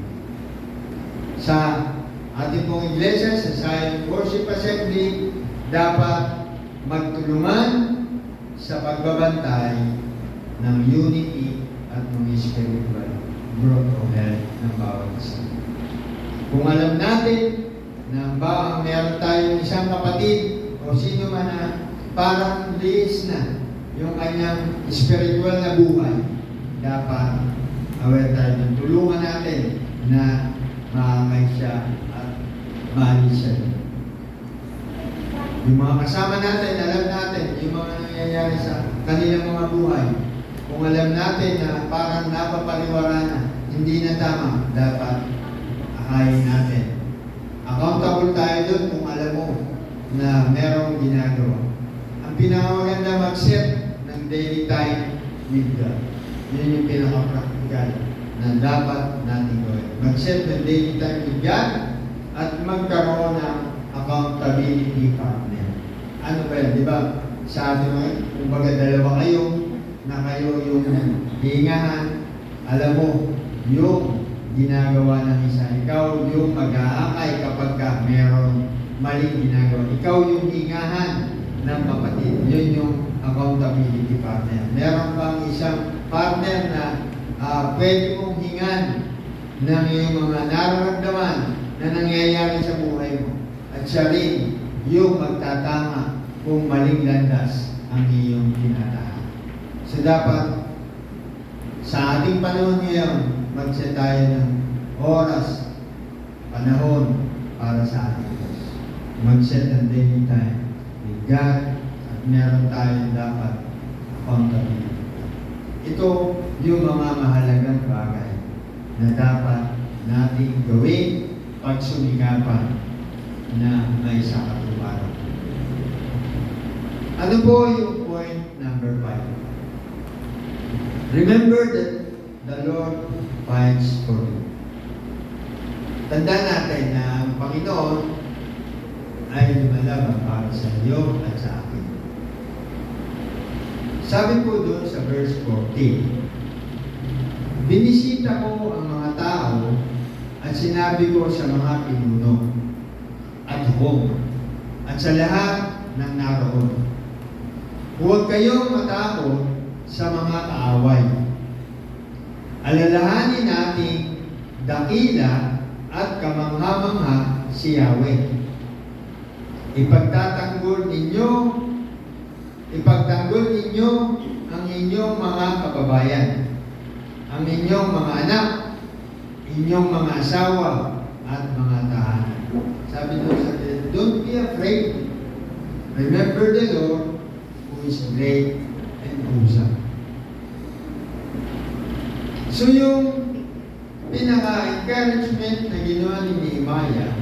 Sa ating pong iglesia, sa Zion Worship Assembly, dapat magtulungan sa pagbabantay ng unity at ng spiritual growth o health ng bawat isa. Kung alam natin na meron tayong isang kapatid o sino man na parang liis na yung kanyang spiritual na buhay, dapat aware tayo ng tulungan natin na maangay siya at maalis siya. Yung mga kasama natin, alam natin yung mga nangyayari sa kanilang mga buhay. Kung kung alam natin na parang napapaliwara na, hindi na tama, dapat akayin natin. Accountable tayo doon kung alam mo na merong ginagawa. Ang pinakamaganda mag-set ng daily time with God. Yun yung pinaka-practical na dapat natin gawin. Mag-set ng daily time with God at magkaroon ng accountability partner. Ano ba yan? Di ba? Sa atin ngayon, kumbaga dalawa kayo na kayo yung hihingahan. Alam mo, yung ginagawa ng isa. Ikaw yung mag-aakay kapag ka meron maling ginagawa. Ikaw yung hingahan ng kapatid. Yun yung accountability partner. Meron bang isang partner na pwede mong hingan ng iyong mga nararamdaman na nangyayari sa buhay mo. At siya rin yung magtatama kung maling landas ang iyong tinatahan. So dapat sa ating panahon ngayon, mag-set tayo ng oras, panahon para sa ating Diyos. Mag-set ng daily time with God at meron tayong dapat accountability. Ito yung mga mahalagang bagay na dapat nating gawin pagsumikapan na may sakatuparan. Ano po yung point number 5? Remember that the Lord fights for you. Tandaan natin na ang Panginoon ay lumalaban para sa iyo at sa akin. Sabi po doon sa verse 14, binisita ko ang mga tao at sinabi ko sa mga pinuno at hukong at sa lahat ng naroon, huwag kayong matakot sa mga kaaway. Alalahanin natin dakila at kamangha-mangha si Yahweh. Ipagtanggol ninyo ang inyong mga kababayan, ang inyong mga anak, inyong mga asawa, at mga tahanan. Sabi doon sa atin, don't be afraid. Remember the Lord who is great and awesome. So yung pinaka-encouragement na ginawa ni Nehemiah,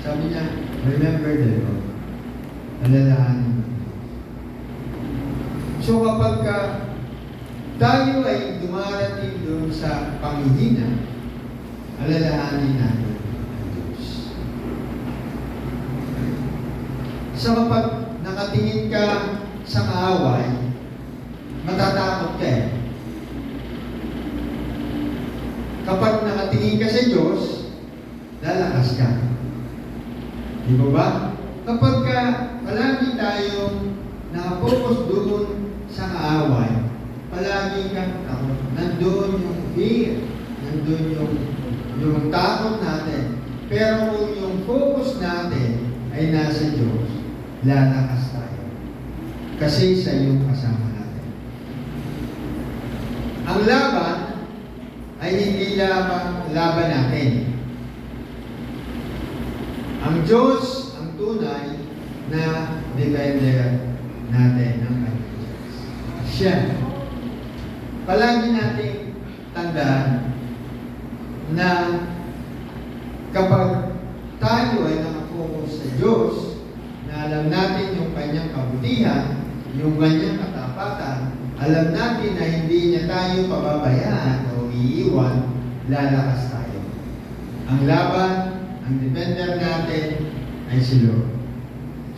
sabi niya, remember the Lord. Alalahanin mo. So kapag tayo ay dumarating doon sa panghihina, alalahanin natin ang Diyos. So kapag nakatingin ka sa kaaway, matatakot ka eh. Kapag nakatingin ka sa Diyos, lalakas ka. Di ba ba? Kapag palagi tayong nakapokus doon sa kaaway, palagi kang takot. Nandun yung fear, nandun yung takot natin. Pero kung yung focus natin ay nasa Diyos, lalakas tayo. Kasi sa iyong kasama natin. Ang laban ay hindi laban natin. Ang Diyos ang tunay na defender natin ng kanyang. Siya. Palagi natin tandaan na kapag tayo ay nakapokus sa Diyos, na alam natin yung kanyang kabutihan, yung kanyang katapatan, alam natin na hindi niya tayo pababayaan o iiwan, lalakas tayo. Ang laban, ang defender natin ay si Lord.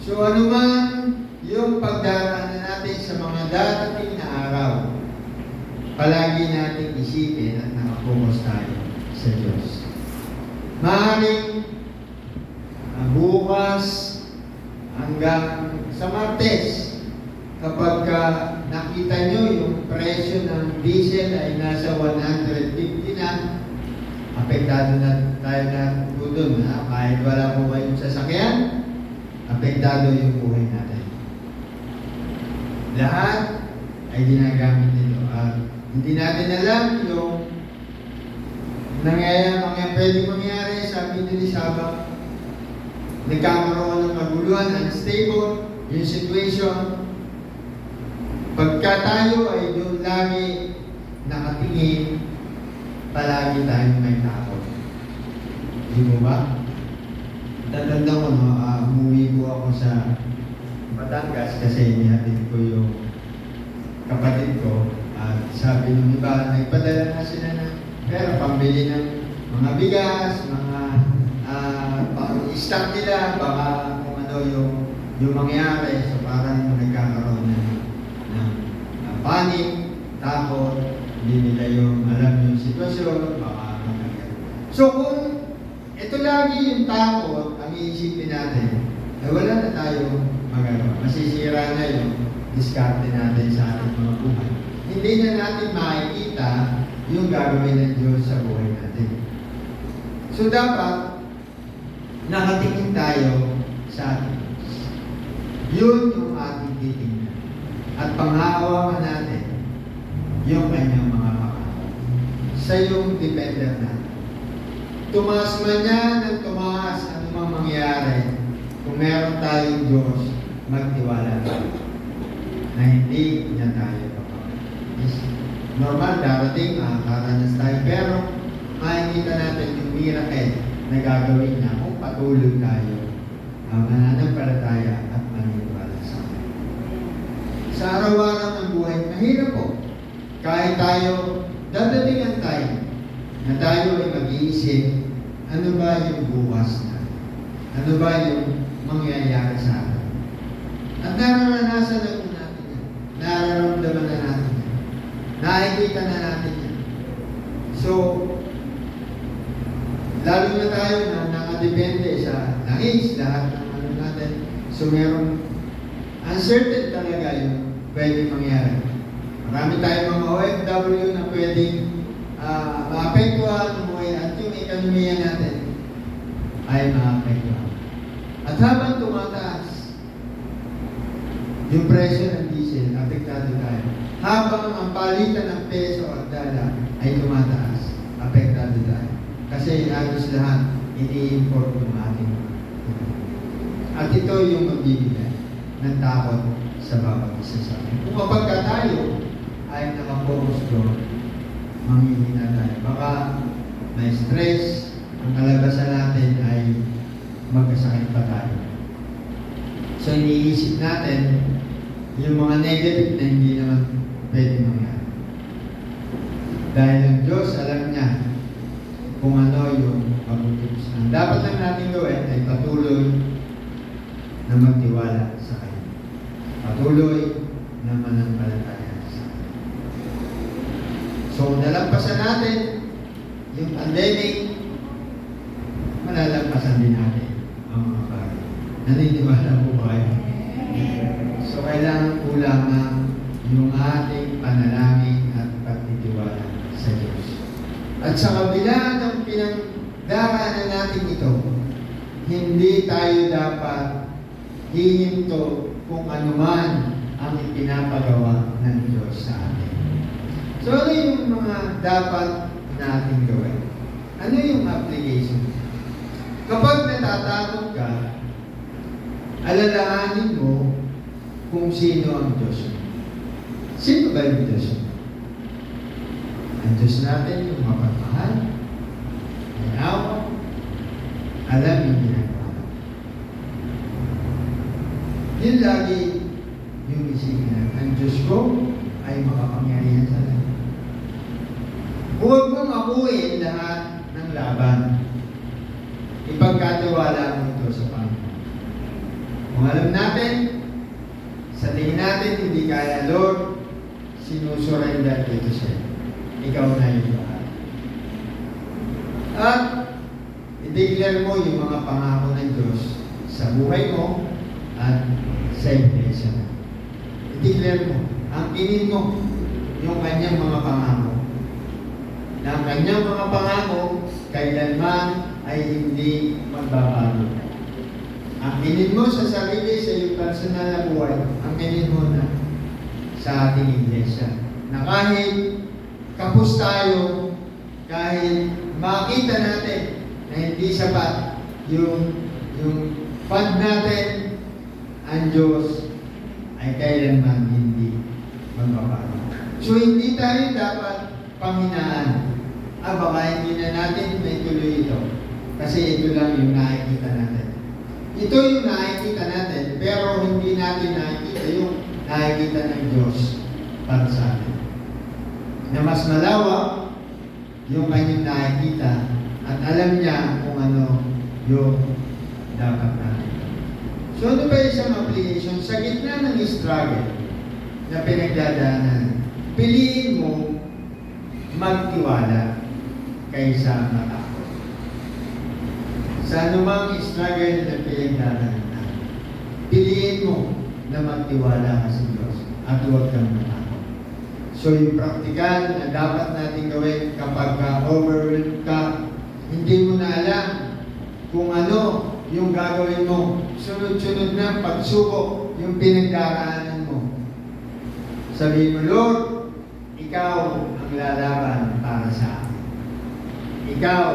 So anuman yung pagdaraanan natin sa mga darating na araw, palagi natin isipin at nakapokus tayo sa Diyos. Maaaring bukas hanggang sa Martes, kapag nakita nyo yung presyo ng diesel ay nasa 150 na, apektado na tayo na doon. Kahit wala po kayong sasakyan, apektado yung buhay natin. Lahat ay ginagamit nito. Hindi natin alam yung pwedeng mangyari sa Middle East habang nagkakaroon ng maguluhan, unstable yung situation. Pagka tayo ay doon lagi nakatingin, palagi tayong may takot. Di mo ba? Tatanda ko, no, umuwi ko ako sa Batangas kasi inihatid ko yung kapatid ko. At sabi ng iba, nagpadala na sila ng pera, pambili ng mga bigas, mga pang-stock nila, baka kung ano yung mangyari. So parang nagkakaroon ng panic, takot, hindi nila yung alam yung sitwasyon, baka mangyari. So kung ito lagi yung takot, ang iisipin natin, eh wala na tayong magagawa. Masisira na yung diskarte natin sa ating mga buhay. Hindi na natin makikita yung gagawin ng Diyos sa buhay natin. So dapat, nakatingin tayo sa ating Diyos. Yun yung ating titingnan. At panghahawakan natin yung kanyang mga makakot. Sa yung dependent natin. Tumaas man yan ng tumaas ang mga mangyari, kung meron tayong Diyos, magtiwala tayo na hindi niya tayo papagod. Normal, darating, makakaranas tayo, pero makikita natin yung miracle na gagawin niya kung patuloy tayo mananampalataya at maniniwala sa Kanya. Sa araw-araw ng buhay, mahirap po. Kahit tayo, dadating ang time na tayo ay mag-iisip, ano ba yung bukas na? Ano ba yung mangyayari sa atin? At nararanasan na po natin yan. Nararamdaman na natin yan. Nakikita na natin yan. So, lalo na tayo na nakadepende sa langis, lahat ng ano natin. So, merong uncertain talaga yung pwede mangyari. Marami tayong mga OFW na pwedeng maapektuhan ng buhay at yung ekonomiya natin ay maapektuhan. At habang tumataas yung presyo ng diesel, apektado tayo. Habang ang palitan ng peso at dala ay tumataas, apektado tayo. Kasi halos lahat ini-import ng ating at ito yung magbibigay ng takot sa bawat isa sa atin. Kung kapag tayo ay nakapokus doon, manghihina tayo. Baka may stress, ang kalabasan natin ay magkasakit pa tayo. So, iniisip natin yung mga negative na hindi naman pwede mangyari. Dahil ang Diyos, alam niya kung ano yung mabuti. Ang dapat lang natin gawin ay patuloy na magtiwala sa Kanya. Patuloy na mananampalataya sa Kanya. So, nalampasan natin yung pandemic, malalampasan din natin ang mga bagay. Naniniwala po ba kayo? So, kailangan po lamang yung ating panalangin at pagtitiwala sa Diyos. At sa kabila ng pinagdaraanan natin ito, hindi tayo dapat hihinto kung anuman ang ipinapagawa ng Diyos sa atin. So, ano yung mga dapat natin gawin? Ano yung application? Kapag natatakot ka, alalahanin mo kung sino ang Diyos mo. Sino ba yung Diyos mo? Ang Diyos natin yung mapagmahal, may awa, alam yung ginagawa. Yun lagi yung isipin na ang Diyos ko ay makapangyarihan sa lahat. Huwag mong akuin lahat ng laban. Ipagkatiwala mo ito sa Panginoon. Kung alam natin, sa tingin natin hindi kaya, Lord, sinusurrender dito siya. Ikaw na yung lahat. At i-declare mo yung mga pangako ng Diyos sa buhay mo at sa iglesia mo. I-declare mo, angkinin mo yung kanyang mga pangako. Na ang kanyang mga pangako kailanman ay hindi magbabago. Angkinin mo sa sarili, sa iyong personal na buhay, angkinin mo na sa ating iglesia. Na kahit kapos tayo, kahit makita natin na hindi sapat yung fund natin, ang Diyos ay kailanman hindi magbabago. So, hindi tayo dapat panghinaan. Baka hindi na natin may tuloy ito. Kasi ito lang yung nakikita natin. Ito yung nakikita natin, pero hindi natin nakikita yung nakikita ng Diyos para sa atin. Na mas malawak yung kanyang nakikita at alam niya kung ano yung dapat natin. So ano ba isang application? Sa gitna ng struggle na pinagdadaanan, piliin mo magtiwala kaysa matakot. Sa anumang struggle na pinagdadaanan, piliin mo na magtiwala ka sa Diyos at huwag kang matakot. So yung praktikal na dapat natin gawin kapag overwhelmed ka, hindi mo na alam kung ano yung gagawin mo. Sunod-sunod na pagsubok yung pinagdaraanan mo. Sabihin mo, Lord, Ikaw ang lalaban para sa akin. Ikaw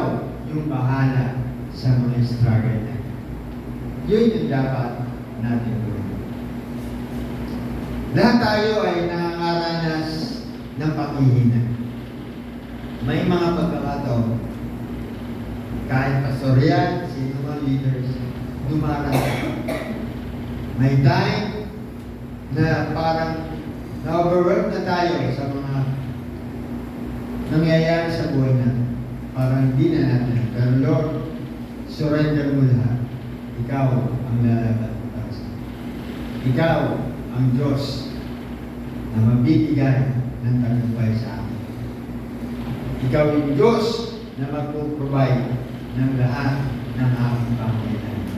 yung bahala sa mga struggle na yun yung dapat natin gawin. Lahat tayo ay nakakaranas ng paghihina. May mga pagkakataon, kahit pastoryan, sino mga leaders, dumarating. May time na parang na-overwork na tayo sa mga nangyayari sa buhay natin. Parang hindi na natin. Pero Lord, surrender mo lahat. Ikaw ang lalaban para sa akin. Ikaw ang Diyos na magbibigay ng tagumpay sa akin. Ikaw yung Diyos na mag-provide ng lahat ng aking pangailangan.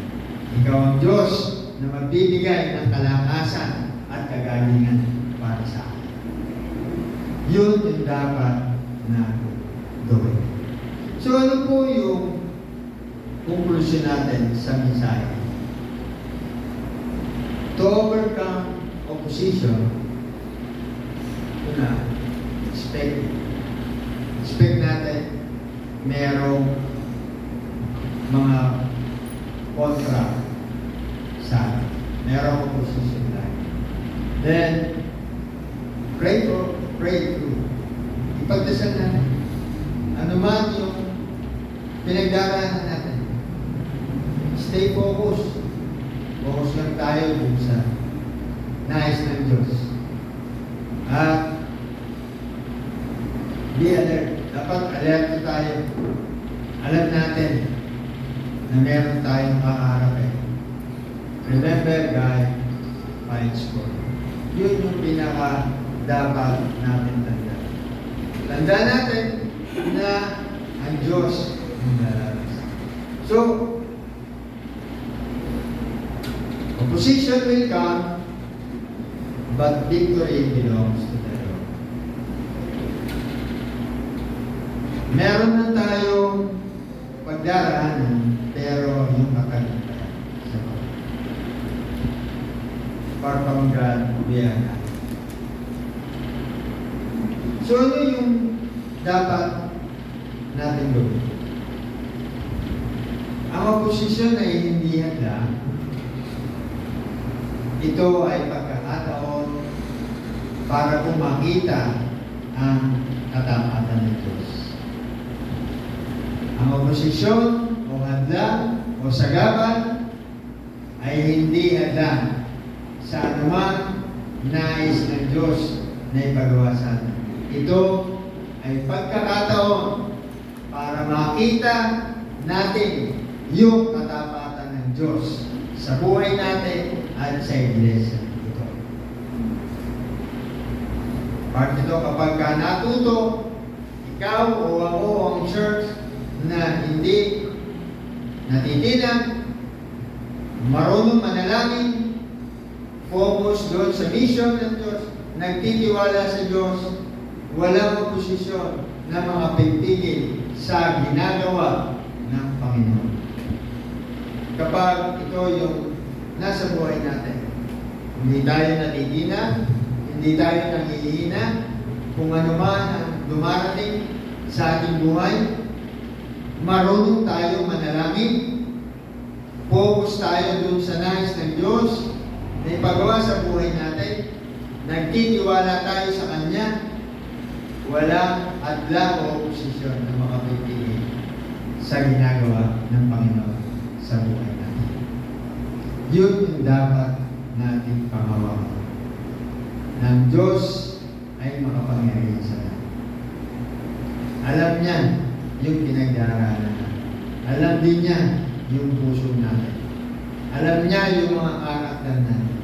Ikaw ang Diyos na magbibigay ng kalakasan at kagalingan para sa akin. Yun yung dapat na gawin. So ano po yung conclusion natin sa mensahe? To overcome opposition, una, expect natin merong mga kontra sa atin. Merong opposition tayo. Then, pray through. Ipagdasal natin. Ano man yung pinagdaraanan natin. Stay focused. Focus lang tayo dun sa nais ng Diyos. At be alert. Dapat alert tayo. Alam natin na meron tayong kakaharapin. Remember, God fights for you. Yun yung pinaka dapat natin tandaan. Tandaan natin na ang Diyos ang lalaban. So, opposition will come, but victory belongs to the Lord. Meron na tayong pagdaraanan, pero yung matagumpayan sa Lord. From God, biyahe. So, ano yung dapat natin gawin? Ang opposition ay hindi handa. Ito ay pagkakataon para kung makita ang katapatan ng Diyos. Ang oposisyon o hadlang o sagapan ay hindi hadlang sa anumang nais ng Diyos na ipagawa sa atin. Ito ay pagkakataon para makita natin yung katapatan ng Diyos sa buhay natin at sa iglesia. Ito. Part ito kapag ka natuto, ikaw o ako ang church na hindi natitinag, marunong manalangin, focus doon sa mission ng Diyos, nagtitiwala sa Diyos, walang oposisyon na mga pagpigil sa ginagawa ng Panginoon. Kapag ito yung nasa buhay natin, hindi tayo natitina, hindi tayo nangihina, kung ano man ang dumarating sa ating buhay, marunong tayo manalangin, focus tayo dun sa nais ng Diyos na ipagawa sa buhay natin, nagtitiwala tayo sa Kanya, walang adlang o oposisyon na makapipigil sa ginagawa ng Panginoon sa buhay natin. Yun yung dapat nating pangawakan. Ng Diyos ay makapangyarihan sa lahat. Alam niya yung pinag-aaralan natin. Alam din niya yung puso natin. Alam niya yung mga karakter natin.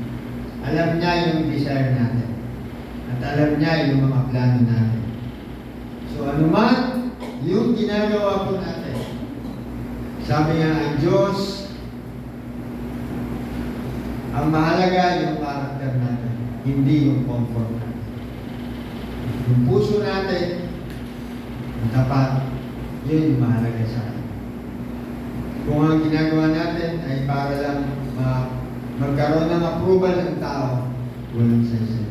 Alam niya yung desire natin. At alam niya yung mga plano natin. So anuman yung ginagawa po natin, sabi nga ang Diyos, ang mahalaga yung karakter natin, hindi yung comfort natin. Yung puso natin, ang tapat, yun yung mahalaga sa atin. Kung ang ginagawa natin ay para lang magkaroon ng approval ng tao, walang sense.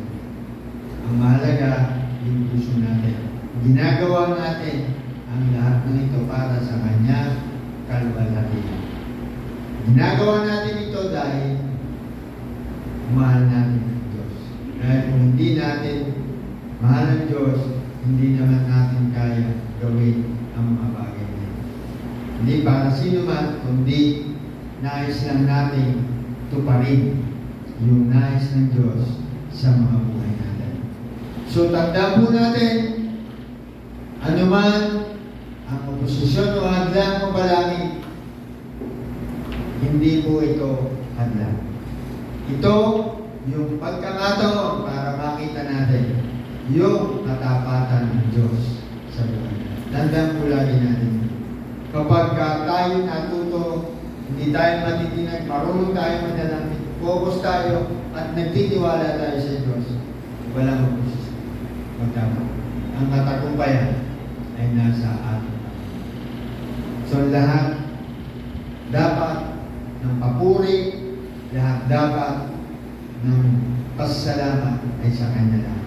Ang mahalaga, yung puso natin. Ginagawa natin ang lahat ng ito para sa Kanya kalwalhatian. Ginagawa natin ito dahil mahal natin ang Diyos. Dahil kung hindi natin mahal ang Diyos, hindi naman natin kaya gawin ang mga bagay na ito. Hindi para sino man, kundi nais lang natin tuparin yung nais ng Diyos sa mga buhay natin. So tandaan po natin, anuman ang oposisyon o hadlang o palangit, hindi po ito hadlang. Ito yung pagkakataon para makita natin yung katapatan ng Diyos sa buhay. Tandaan po lagi natin. Kapag tayo natuto, hindi tayo matitinag, marunong tayo manalangin, focus tayo at nagtitiwala tayo sa Diyos, walang oposisyon. Magtama. Ang katagumpayan ay nasa atin. So lahat dapat ng papuri, lahat dapat ng pasasalamat ay sa Kanya lang.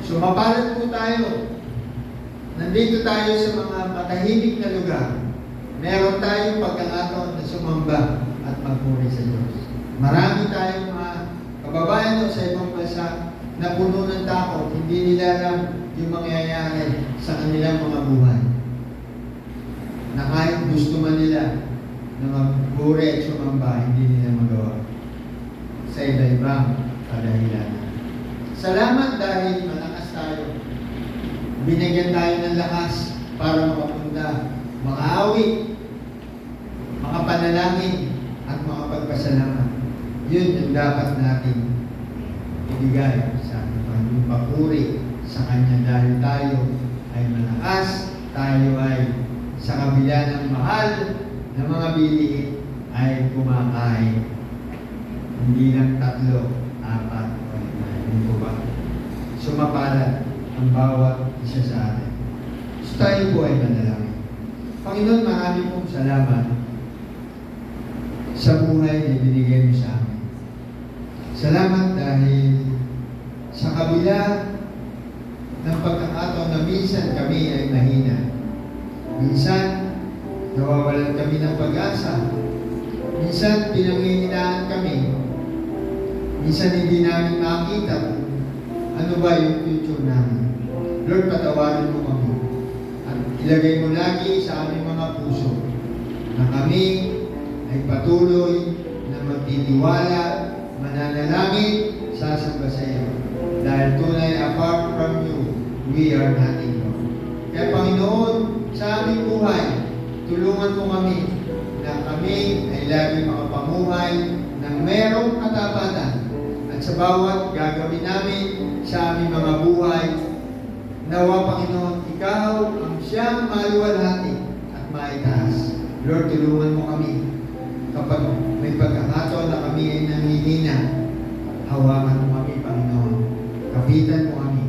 So mapalad po tayo. Nandito tayo sa mga matahimik na lugar. Meron tayong pagkakataon na sumamba at magpuri sa Diyos. Marami tayong mga kababayan sa ibang bansa na puno ng takot, hindi nila alam yung mangyayari sa kanilang mga buhay. Na kahit gusto man nila na magpuri at sumamba, hindi nila magawa. Sa iba-ibang kadahilanan. Salamat dahil malakas tayo. Binigyan tayo ng lakas para makapunta, makaawit, makapanalangin, at makapagpasalamat. Yun yung dapat natin ibigay sa ating Panginoon, papuri sa Kanya dahil tayo ay malakas, tayo ay sa kabila ng mahal na mga bilihin ay kumakain. Hindi lang 3, 4, o 5. Hindi po ba? Sumapalad ang bawat isa sa atin. So tayo po ay manalangin. Panginoon, marami pong salamat sa buhay na binigay mo sa amin. Salamat dahil sa kabila ng pagkakataon na minsan kami ay mahina. Minsan, nawawalan kami ng pag-asa. Minsan, pinanghihinaan kami. Minsan, hindi namin makita ano ba yung future namin. Lord, patawarin mo kami. At ilagay mo lagi sa aming mga puso na kami ay patuloy na magtitiwala, mananalangin, sasamba sa iyo. Dahil tunay, apart from you, we are nothing more. Kaya Panginoon, sa aming buhay, tulungan mo kami na kami ay lagi makapamuhay ng merong katapatan. At sa bawat gagawin namin sa aming mga buhay, nawa Panginoon, Ikaw ang siyang maluwalhati at maitaas. Lord, tulungan mo kami. Kapag may pagkakataon na kami ay nanghihina, hawakan mo kami, Panginoon. Kapitan mo kami.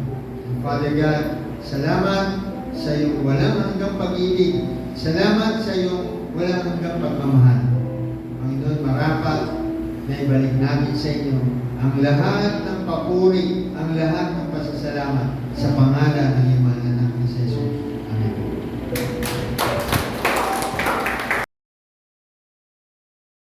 And Father God, salamat sa iyong walang hanggang pag-ibig. Salamat sa iyong walang hanggang pagmamahal. Panginoon, marapat na ibalik namin sa inyo ang lahat ng papuri, ang lahat ng pasasalamat sa pangalan ng iyong